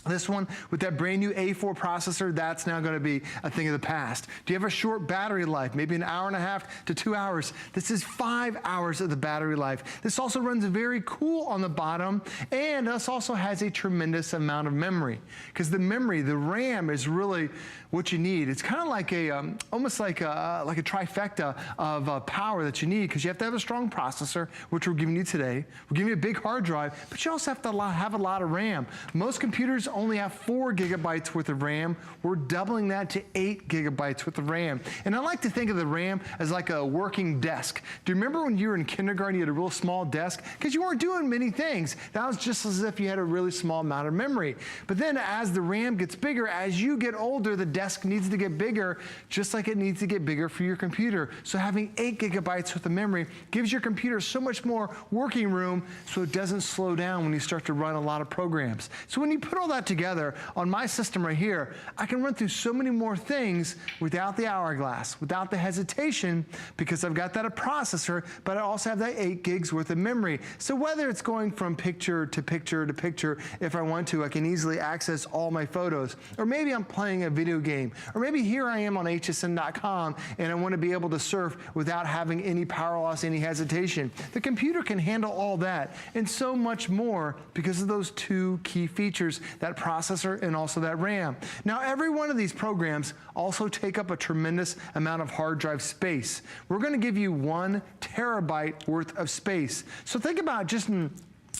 This one with that brand new A4 processor, that's now going to be a thing of the past. Do you have a short battery life, maybe an hour and a half to 2 hours? This is 5 hours of the battery life. This also runs very cool on the bottom, and this also has a tremendous amount of memory, because the memory, the RAM, is really what you need. It's kind of like a, almost like a trifecta of power that you need, because you have to have a strong processor, which we're giving you today. We're giving you a big hard drive, but you also have to have a lot of RAM. Most computers only have 4 gigabytes worth of RAM. We're doubling that to 8 gigabytes worth of RAM. And I like to think of the RAM as like a working desk. Do you remember when you were in kindergarten, you had a real small desk? Because you weren't doing many things. That was just as if you had a really small amount of memory. But then as the RAM gets bigger, as you get older, the desk needs to get bigger, just like it needs to get bigger for your computer. So having 8 gigabytes worth of memory gives your computer so much more working room, so it doesn't slow down when you start to run a lot of programs. So when you put all that together on my system right here, I can run through so many more things without the hourglass, without the hesitation, because I've got that a processor, but I also have that 8 gigs worth of memory. So whether it's going from picture to picture to picture, if I want to, I can easily access all my photos. Or maybe I'm playing a video game. Or maybe here I am on hsn.com and I want to be able to surf without having any power loss, any hesitation. The computer can handle all that and so much more because of those 2 key features, that processor and also that RAM. Now, every one of these programs also take up a tremendous amount of hard drive space. We're going to give you 1 terabyte worth of space. So think about just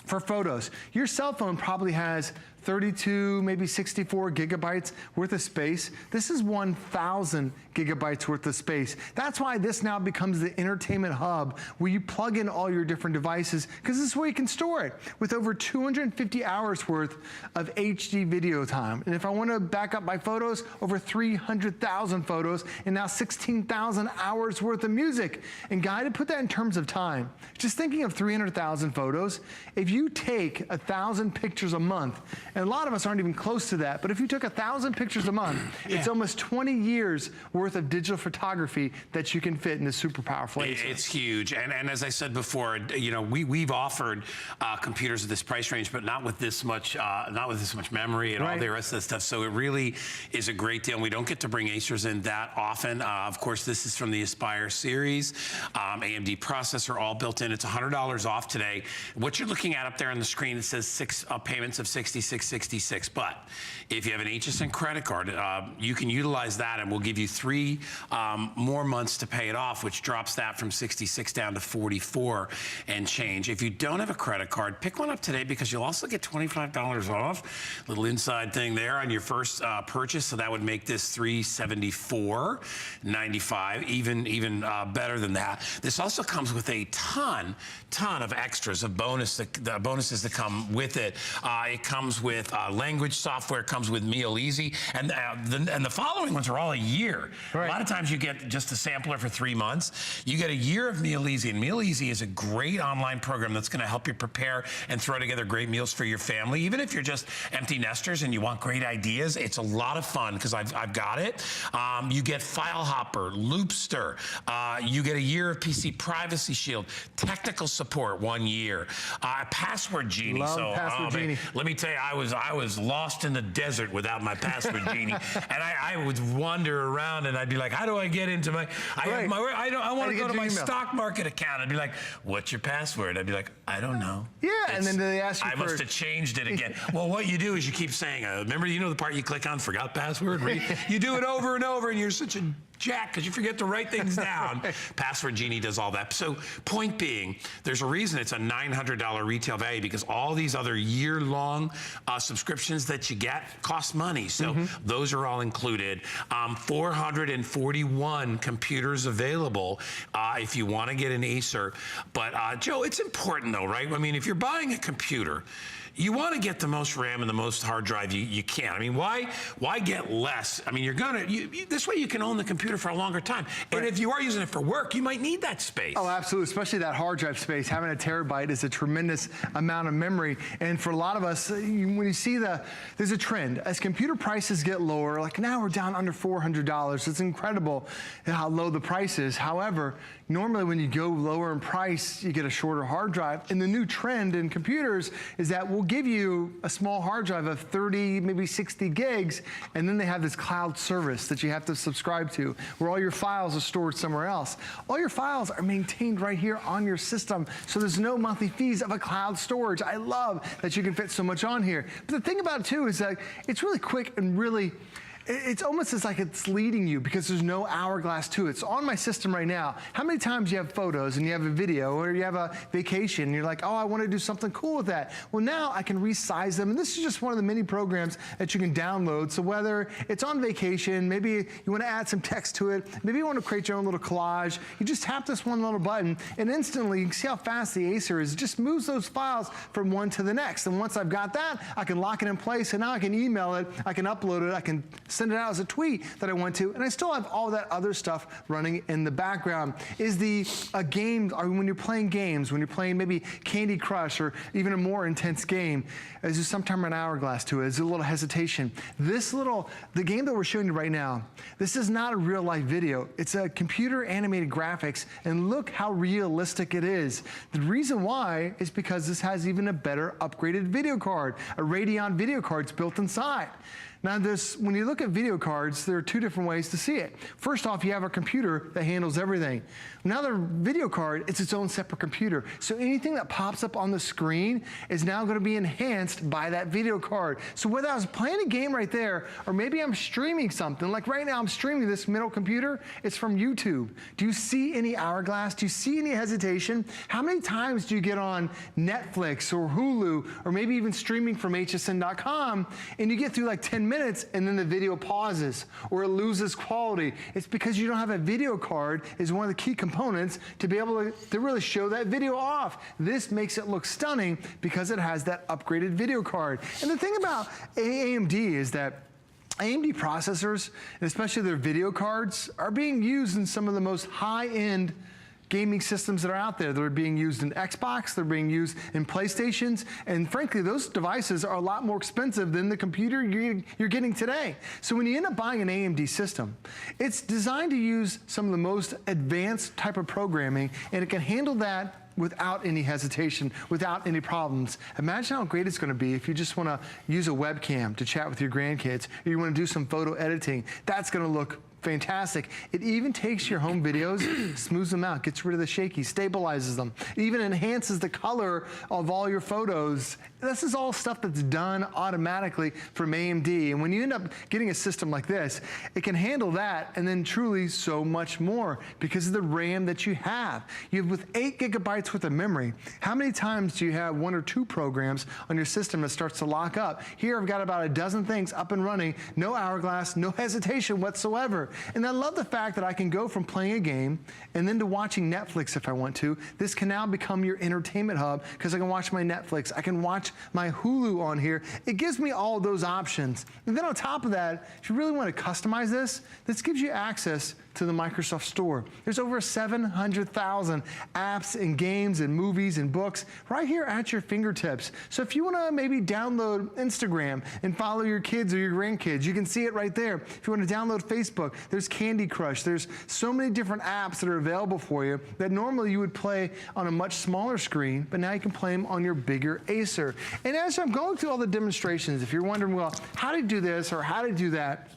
for photos. Your cell phone probably has 32, maybe 64 gigabytes worth of space. This is 1,000 gigabytes worth of space. That's why this now becomes the entertainment hub where you plug in all your different devices, because this is where you can store it with over 250 hours worth of HD video time. And if I want to back up my photos, over 300,000 photos and now 16,000 hours worth of music. And Guy, to put that in terms of time, just thinking of 300,000 photos, if you take 1,000 pictures a month, and a lot of us aren't even close to that, but if you took 1,000 pictures a month, it's almost 20 years worth of digital photography that you can fit in a super powerful laser. It's huge, and as I said before, you know, we've offered computers at this price range, but not with this much memory and all the rest of that stuff. So it really is a great deal. And we don't get to bring Acers in that often. Of course, this is from the Aspire series, AMD processor, all built in. It's $100 off today. What you're looking at up there on the screen, it says 6 payments of $66.66. But if you have an HSN credit card, you can utilize that, and we'll give you 3 more months to pay it off, which drops that from 66 down to 44 and change. If you don't have a credit card, pick one up today, because you'll also get $25 off. Little inside thing there on your first purchase, so that would make this $374.95, even better than that. This also comes with a ton of extras, of bonuses that come with it. It comes with language software, comes with Meal Easy, and the following ones are all a year. Right. A lot of times you get just a sampler for 3 months. You get a year of Meal Easy, and Meal Easy is a great online program that's going to help you prepare and throw together great meals for your family. Even if you're just empty nesters and you want great ideas, it's a lot of fun, because I've got it. You get File Hopper, Loopster. You get a year of PC Privacy Shield, technical support 1 year, Password Genie. Love Password Genie. Let me tell you, I was lost in the desert without my Password Genie, and I would wander around, and I'd be like, how do I get into my? I want to go to my stock market account. I'd be like, what's your password? I'd be like, I don't know. Yeah, and then they ask you I must have changed it again. Well, what you do is you keep saying, remember, you know the part you click on, forgot password? You do it over and over, and you're such a jack because you forget to write things down. Password Genie does all that. So point being, there's a reason it's a $900 retail value, because all these other year-long subscriptions that you get cost money. So those are all included. 441 computers available if you want to get an Acer. But Joe, it's important though, right? I mean, if you're buying a computer, you want to get the most RAM and the most hard drive you can. I mean, why get less? I mean, you're gonna this way you can own the computer for a longer time. And if you are using it for work, you might need that space. Oh, absolutely, especially that hard drive space. Having a terabyte is a tremendous amount of memory. And for a lot of us, when you see there's a trend. As computer prices get lower, like now we're down under $400. It's incredible how low the price is. However, normally when you go lower in price, you get a shorter hard drive. And the new trend in computers is that we'll give you a small hard drive of 30, maybe 60 gigs, and then they have this cloud service that you have to subscribe to, where all your files are stored somewhere else. All your files are maintained right here on your system, so there's no monthly fees of a cloud storage. I love that you can fit so much on here. But the thing about it too is that it's really quick and really, it's almost as like it's leading you because there's no hourglass to it. So on my system right now, how many times you have photos and you have a video or you have a vacation and you're like, oh, I want to do something cool with that. Well, now I can resize them. And this is just one of the many programs that you can download. So whether it's on vacation, maybe you want to add some text to it, maybe you want to create your own little collage, you just tap this one little button and instantly you can see how fast the Acer is. It just moves those files from one to the next. And once I've got that, I can lock it in place and now I can email it, I can upload it, I can send it out as a tweet that I want to, and I still have all that other stuff running in the background. Is the game, or when you're playing games, when you're playing maybe Candy Crush or even a more intense game, is there sometimes an hourglass to it? Is there a little hesitation? The game that we're showing you right now, this is not a real life video. It's a computer animated graphics, and look how realistic it is. The reason why is because this has even a better upgraded video card. A Radeon video card's built inside. Now when you look at video cards, there are two different ways to see it. First off, you have a computer that handles everything. Now the video card, it's its own separate computer. So anything that pops up on the screen is now going to be enhanced by that video card. So whether I was playing a game right there, or maybe I'm streaming something, like right now I'm streaming this middle computer, it's from YouTube. Do you see any hourglass? Do you see any hesitation? How many times do you get on Netflix or Hulu, or maybe even streaming from hsn.com, and you get through like 10 minutes and then the video pauses or it loses quality? It's because you don't have a video card is one of the key components to be able to really show that video off. This makes it look stunning because it has that upgraded video card. And the thing about AMD is that AMD processors, and especially their video cards, are being used in some of the most high-end gaming systems that are out there. They're being used in Xbox, they're being used in PlayStations, and frankly, those devices are a lot more expensive than the computer you're getting today. So when you end up buying an AMD system, it's designed to use some of the most advanced type of programming, and it can handle that without any hesitation, without any problems. Imagine how great it's going to be if you just want to use a webcam to chat with your grandkids, or you want to do some photo editing. That's going to look fantastic. It even takes your home videos, smooths them out, gets rid of the shaky, stabilizes them. It even enhances the color of all your photos. This is all stuff that's done automatically from AMD. And when you end up getting a system like this, it can handle that and then truly so much more because of the RAM that you have. You have with 8 gigabytes worth of memory. How many times do you have 1 or 2 programs on your system that starts to lock up? Here I've got about a dozen things up and running, no hourglass, no hesitation whatsoever. And I love the fact that I can go from playing a game and then to watching Netflix if I want to. This can now become your entertainment hub because I can watch my Netflix, I can watch my Hulu on here. It gives me all those options. And then on top of that, if you really want to customize this, this gives you access to the Microsoft Store. There's over 700,000 apps and games and movies and books right here at your fingertips. So if you want to maybe download Instagram and follow your kids or your grandkids, you can see it right there. If you want to download Facebook, there's Candy Crush. There's so many different apps that are available for you that normally you would play on a much smaller screen, but now you can play them on your bigger Acer. And as I'm going through all the demonstrations, if you're wondering, well, how to do this or how to do that,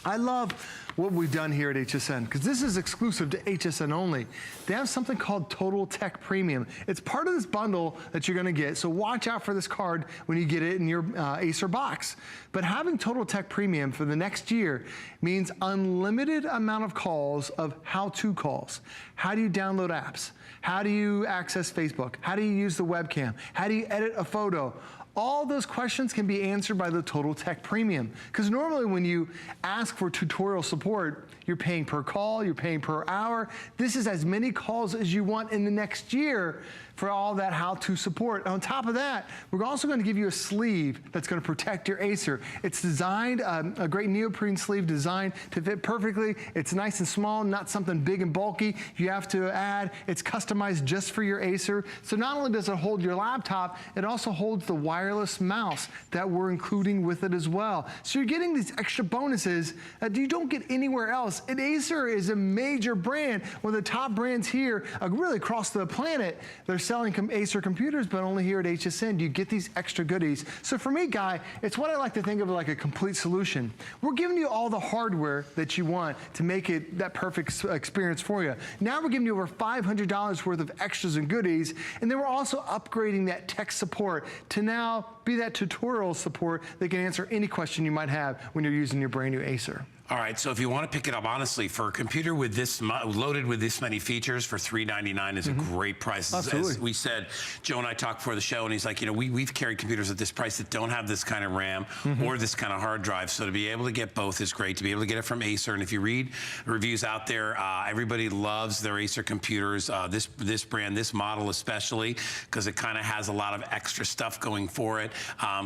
I love what we've done here at HSN, because this is exclusive to HSN only. They have something called Total Tech Premium. It's part of this bundle that you're gonna get, so watch out for this card when you get it in your Acer box. But having Total Tech Premium for the next year means unlimited amount of calls of how-to calls. How do you download apps? How do you access Facebook? How do you use the webcam? How do you edit a photo? All those questions can be answered by the Total Tech Premium. Because normally when you ask for tutorial support, you're paying per call, you're paying per hour. This is as many calls as you want in the next year for all that how-to support. And on top of that, we're also going to give you a sleeve that's going to protect your Acer. It's designed, a great neoprene sleeve designed to fit perfectly. It's nice and small, not something big and bulky you have to add. It's customized just for your Acer. So not only does it hold your laptop, it also holds the wireless mouse that we're including with it as well. So you're getting these extra bonuses that you don't get anywhere else. And Acer is a major brand, one of the top brands here, really across the planet. They're selling Acer computers, but only here at HSN do you get these extra goodies. So for me, Guy, it's what I like to think of like a complete solution. We're giving you all the hardware that you want to make it that perfect experience for you. Now we're giving you over $500 worth of extras and goodies, and then we're also upgrading that tech support to now be that tutorial support that can answer any question you might have when you're using your brand new Acer. All right, so if you want to pick it up, honestly, for a computer with this loaded with this many features for $399 is a great price. Absolutely. As we said, Joe and I talked before the show, and he's like, you know, we've carried computers at this price that don't have this kind of RAM or this kind of hard drive. So to be able to get both is great. To be able to get it from Acer, and if you read reviews out there, everybody loves their Acer computers. This brand, this model especially, because it kind of has a lot of extra stuff going for it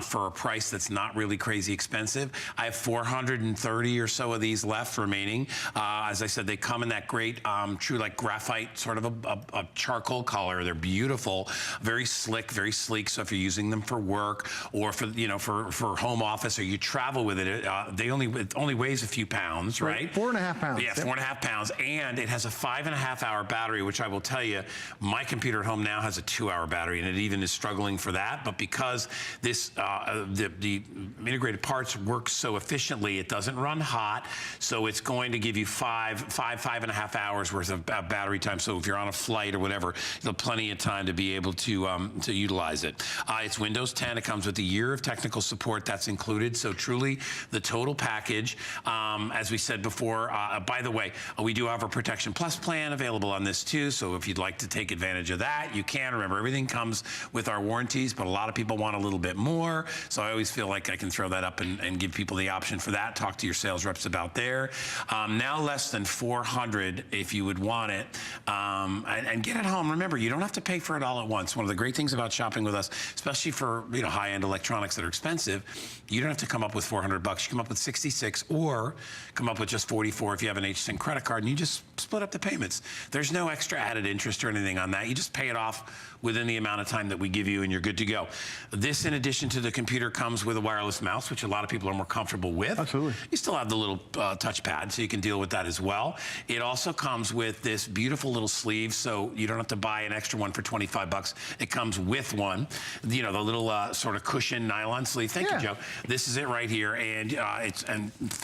for a price that's not really crazy expensive. I have 430 or so of these left remaining. As I said, they come in that great true like graphite sort of a charcoal color. They're beautiful, very slick, very sleek. So if you're using them for work or for, you know, for home office, or you travel with it, it only weighs a few pounds, right? 4.5 pounds. Yeah, 4.5 pounds, and it has a 5.5-hour battery, which I will tell you, my computer at home now has a 2-hour battery, and it even is struggling for that. But because this the integrated parts work so efficiently, it doesn't run hot. So it's going to give you 5.5 hours worth of battery time. So if you're on a flight or whatever, you'll have plenty of time to be able to utilize it. It's Windows 10. It comes with a year of technical support that's included. So truly the total package, as we said before, by the way, we do have a Protection Plus plan available on this too. So if you'd like to take advantage of that, you can. Remember, everything comes with our warranties, but a lot of people want a little bit more. So I always feel like I can throw that up and give people the option for that. Talk to your sales reps about there. Now less than $400 if you would want it, and get it home. Remember, you don't have to pay for it all at once. One of the great things about shopping with us, especially for, you know, high-end electronics that are expensive, you don't have to come up with $400. You come up with 66, or come up with just 44 if you have an HSN credit card, and you just split up the payments. There's no extra added interest or anything on that. You just pay it off within the amount of time that we give you, and you're good to go. This, in addition to the computer, comes with a wireless mouse, which a lot of people are more comfortable with. Absolutely. You still have the little touchpad, so you can deal with that as well. It also comes with this beautiful little sleeve, so you don't have to buy an extra one for 25 bucks. It comes with one. You know, the little sort of cushion nylon sleeve. Thank you, Joe. This is it right here, and it's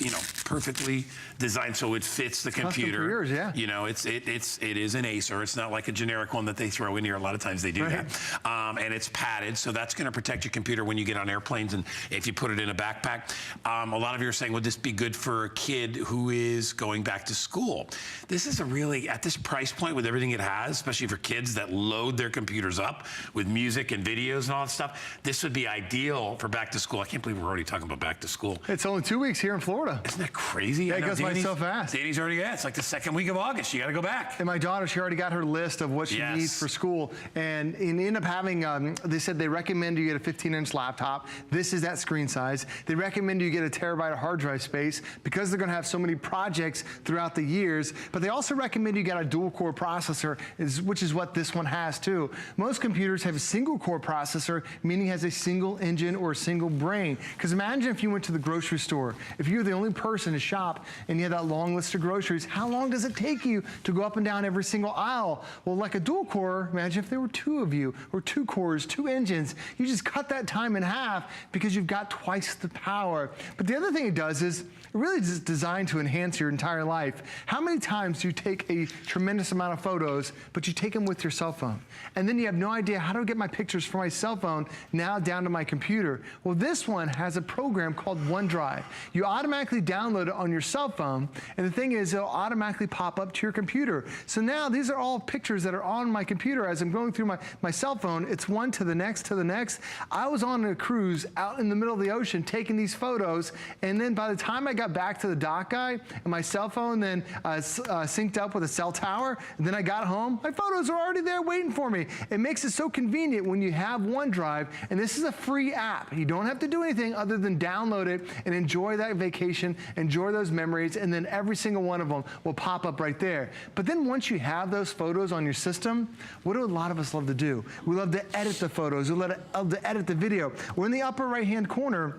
you know, perfectly designed so it fits the computer. For yours, yeah. You know, it is an Acer. It's not like a generic one that they throw in here. A lot of times they do that. And it's padded, so that's going to protect your computer when you get on airplanes and if you put it in a backpack. A lot of you are saying, would this be good for a kid who is going back to school? This is a really, at this price point with everything it has, especially for kids that load their computers up with music and videos and all that stuff, this would be ideal for back to school. I can't believe we're already talking about back to school. It's only 2 weeks here in Florida. Isn't that crazy? Yeah, it goes by so fast. Danny's already, it's like the second week of August. You got to go back. And my daughter, she already got her list of what she needs for school. And end up having, they said they recommend you get a 15-inch laptop. This is that screen size. They recommend you get a terabyte of hard drive space because they're going to have so many projects throughout the years. But they also recommend you get a dual-core processor, which is what this one has too. Most computers have a single-core processor, meaning it has a single engine or a single brain. Because imagine if you went to the grocery store. If you were the only person to shop and you had that long list of groceries, how long does it take you to go up and down every single aisle? Well, like a dual-core, imagine if there were two of you, or 2 cores, 2 engines. You just cut that time in half because you've got twice the power. But the other thing it does is it really is designed to enhance your entire life. How many times do you take a tremendous amount of photos, but you take them with your cell phone? And then you have no idea, how do I get my pictures from my cell phone now down to my computer? Well, this one has a program called OneDrive. You automatically download it on your cell phone, and the thing is, it'll automatically pop up to your computer. So now these are all pictures that are on my computer as I'm going through my cell phone. It's one to the next to the next. I I was on a cruise out in the middle of the ocean taking these photos, and then by the time I got back to the dock guy, and my cell phone then synced up with a cell tower, and then I got home, my photos are already there waiting for me. It makes it so convenient when you have OneDrive, and this is a free app. You don't have to do anything other than download it and enjoy that vacation, enjoy those memories, and then every single one of them will pop up right there. But then once you have those photos on your system, what do a lot of us love to do? We love to edit the photos, we love to edit the video. We're in the upper right-hand corner.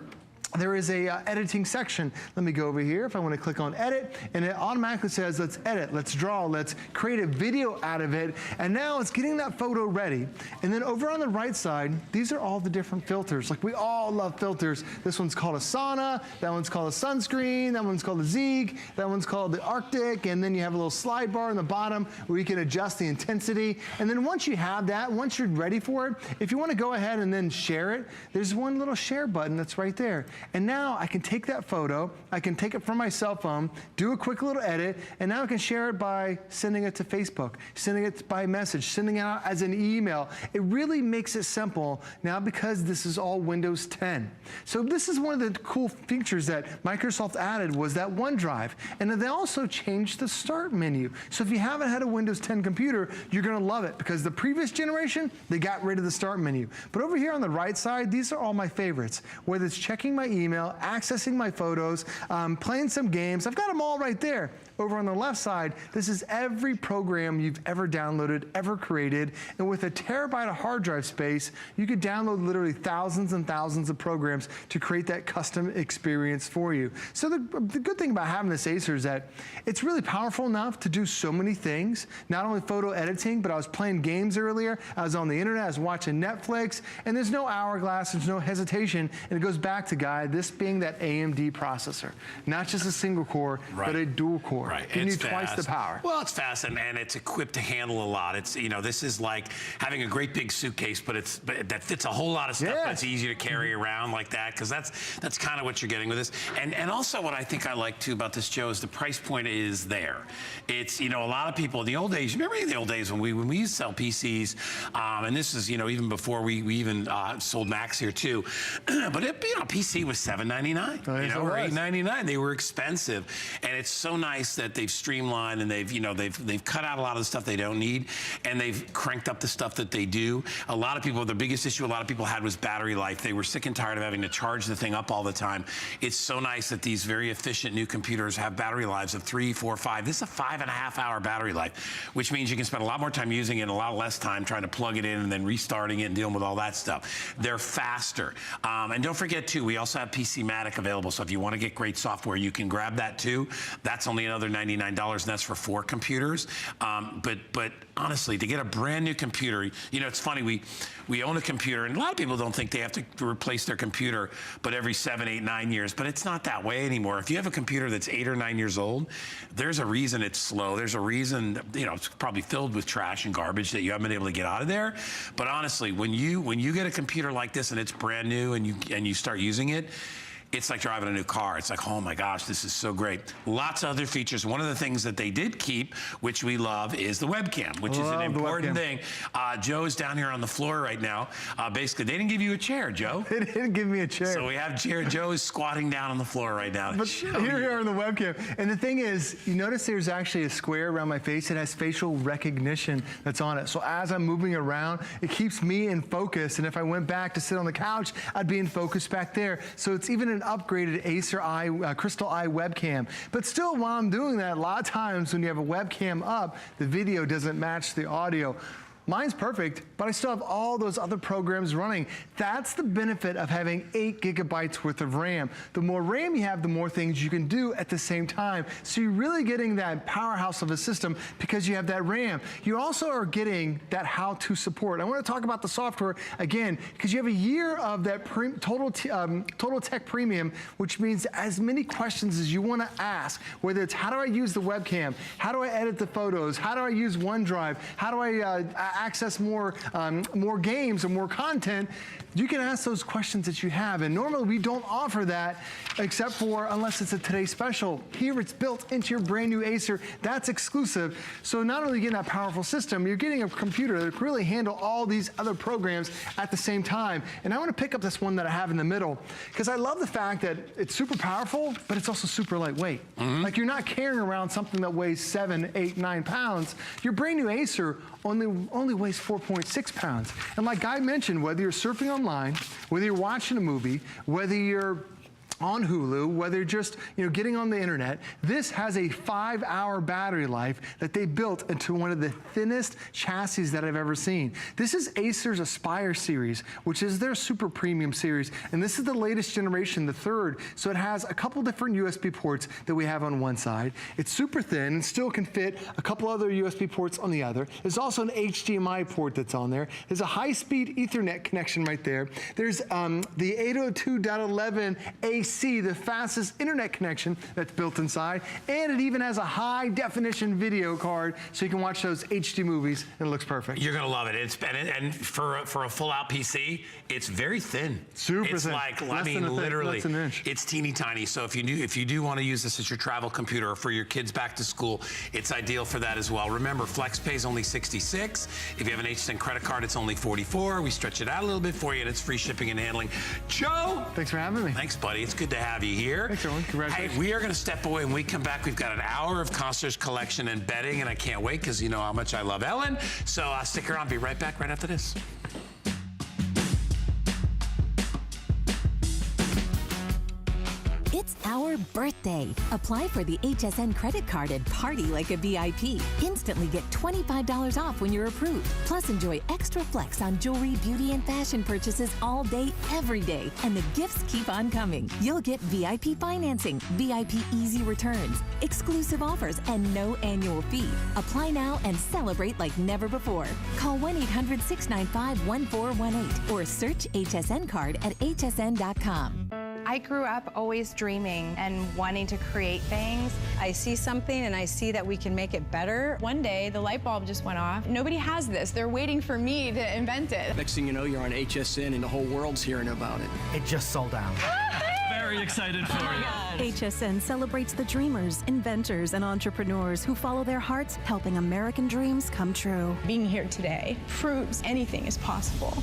There is a editing section. Let me go over here if I want to click on edit, and it automatically says, let's edit, let's draw, let's create a video out of it. And now it's getting that photo ready. And then over on the right side, these are all the different filters. Like, we all love filters. This one's called a sauna, that one's called a sunscreen, that one's called a Zieg, that one's called the Arctic, and then you have a little slide bar in the bottom where you can adjust the intensity. And then once you have that, once you're ready for it, if you want to go ahead and then share it, there's one little share button that's right there. And now I can take that photo, I can take it from my cell phone, do a quick little edit, and now I can share it by sending it to Facebook, sending it by message, sending it out as an email. It really makes it simple now because this is all Windows 10. So this is one of the cool features that Microsoft added, was that OneDrive. And then they also changed the start menu. So if you haven't had a Windows 10 computer, you're gonna love it, because the previous generation, they got rid of the start menu. But over here on the right side, these are all my favorites. Whether it's checking my email, accessing my photos, playing some games, I've got them all right there. Over on the left side, this is every program you've ever downloaded, ever created, and with a terabyte of hard drive space, you could download literally thousands and thousands of programs to create that custom experience for you. So the good thing about having this Acer is that it's really powerful enough to do so many things, not only photo editing, but I was playing games earlier, I was on the internet, I was watching Netflix, and there's no hourglass, there's no hesitation, and it goes back to, Guy, this being that AMD processor. Not just a single core, but a dual core. Right. You need twice the power. Well, it's fast, and it's equipped to handle a lot. It's, you know, this is like having a great big suitcase, but that fits a whole lot of stuff. That's easy to carry around like that, because that's kind of what you're getting with this. And also what I think I like too about this, Joe, is the price point is there. It's, you know, a lot of people in the old days, remember in the old days when we used to sell PCs, and this is, you know, even before we even sold Macs here too, but you know, PC was $7.99, you know, or $8.99. They were expensive, and it's so nice that they've streamlined and they've cut out a lot of the stuff they don't need, and they've cranked up the stuff that they do. A lot of people, the biggest issue a lot of people had was battery life. They were sick and tired of having to charge the thing up all the time. It's so nice that these very efficient new computers have battery lives of 3, 4, 5. This is a 5.5 hour battery life, which means you can spend a lot more time using it and a lot less time trying to plug it in and then restarting it and dealing with all that stuff. They're faster. And don't forget too, we also have PCmatic available, so if you want to get great software, you can grab that too. That's only another $99, and that's for 4 computers. But honestly, to get a brand new computer, you know, it's funny, we own a computer, and a lot of people don't think they have to replace their computer, but every 7, 8, 9 years, but it's not that way anymore. If you have a computer that's 8 or 9 years old, there's a reason it's slow. There's a reason, you know, it's probably filled with trash and garbage that you haven't been able to get out of there. But honestly, when you get a computer like this and it's brand new and you start using it, it's like driving a new car. It's like, oh my gosh, this is so great. Lots of other features. One of the things that they did keep, which we love, is the webcam, which is an important thing. Joe is down here on the floor right now. Basically, they didn't give you a chair, Joe. They didn't give me a chair. So we have Joe is squatting down on the floor right now. But here we are on the webcam. And the thing is, you notice there's actually a square around my face. It has facial recognition that's on it. So as I'm moving around, it keeps me in focus. And if I went back to sit on the couch, I'd be in focus back there. So it's even an upgraded Acer Crystal Eye webcam. But still, while I'm doing that, a lot of times when you have a webcam up, the video doesn't match the audio. Mine's perfect, but I still have all those other programs running. That's the benefit of having 8 gigabytes worth of RAM. The more RAM you have, the more things you can do at the same time. So you're really getting that powerhouse of a system because you have that RAM. You also are getting that how-to support. I want to talk about the software again, because you have a year of that Total Tech Premium, which means as many questions as you want to ask, whether it's how do I use the webcam, how do I edit the photos, how do I use OneDrive, how do I access more games or more content, you can ask those questions that you have. And normally we don't offer that except for unless it's a Today Special. Here it's built into your brand new Acer. That's exclusive. So not only getting that powerful system, you're getting a computer that can really handle all these other programs at the same time. And I want to pick up this one that I have in the middle because I love the fact that it's super powerful, but it's also super lightweight. Like you're not carrying around something that weighs 7, 8, 9 pounds. Your brand new Acer only weighs 4.6 pounds. And like Guy mentioned, whether you're surfing online, whether you're watching a movie, whether you're on Hulu, whether you're just getting on the internet, this has a 5-hour battery life that they built into one of the thinnest chassis that I've ever seen. This is Acer's Aspire series, which is their super premium series, and this is the latest generation, the third, so it has a couple different USB ports that we have on one side. It's super thin and still can fit a couple other USB ports on the other. There's also an HDMI port that's on there. There's a high-speed Ethernet connection right there. There's the 802.11 AC, the fastest internet connection that's built inside, and it even has a high definition video card so you can watch those HD movies and it looks perfect. You're gonna love it. And for a full out PC, it's very thin. Super it's thin. Like, Less I mean, than a literally, less than an inch. It's teeny tiny. So if you do want to use this as your travel computer or for your kids back to school, it's ideal for that as well. Remember, FlexPay is only $66. If you have an HSN credit card, it's only $44. We stretch it out a little bit for you, and it's free shipping and handling. Joe, thanks for having me. Thanks, buddy. It's good to have you here. Thanks, everyone. Congratulations. Hey, we are going to step away. When we come back, we've got an hour of Costner's collection and betting, and I can't wait because you know how much I love Ellen. So stick around. Be right back right after this. It's our birthday. Apply for the HSN credit card and party like a VIP. Instantly get $25 off when you're approved. Plus enjoy extra flex on jewelry, beauty, and fashion purchases all day, every day. And the gifts keep on coming. You'll get VIP financing, VIP easy returns, exclusive offers, and no annual fee. Apply now and celebrate like never before. Call 1-800-695-1418 or search HSN card at hsn.com. I grew up always dreaming and wanting to create things. I see something and I see that we can make it better. One day, the light bulb just went off. Nobody has this. They're waiting for me to invent it. Next thing you know, you're on HSN and the whole world's hearing about it. It just sold out. Very excited for you. HSN celebrates the dreamers, inventors, and entrepreneurs who follow their hearts, helping American dreams come true. Being here today proves anything is possible.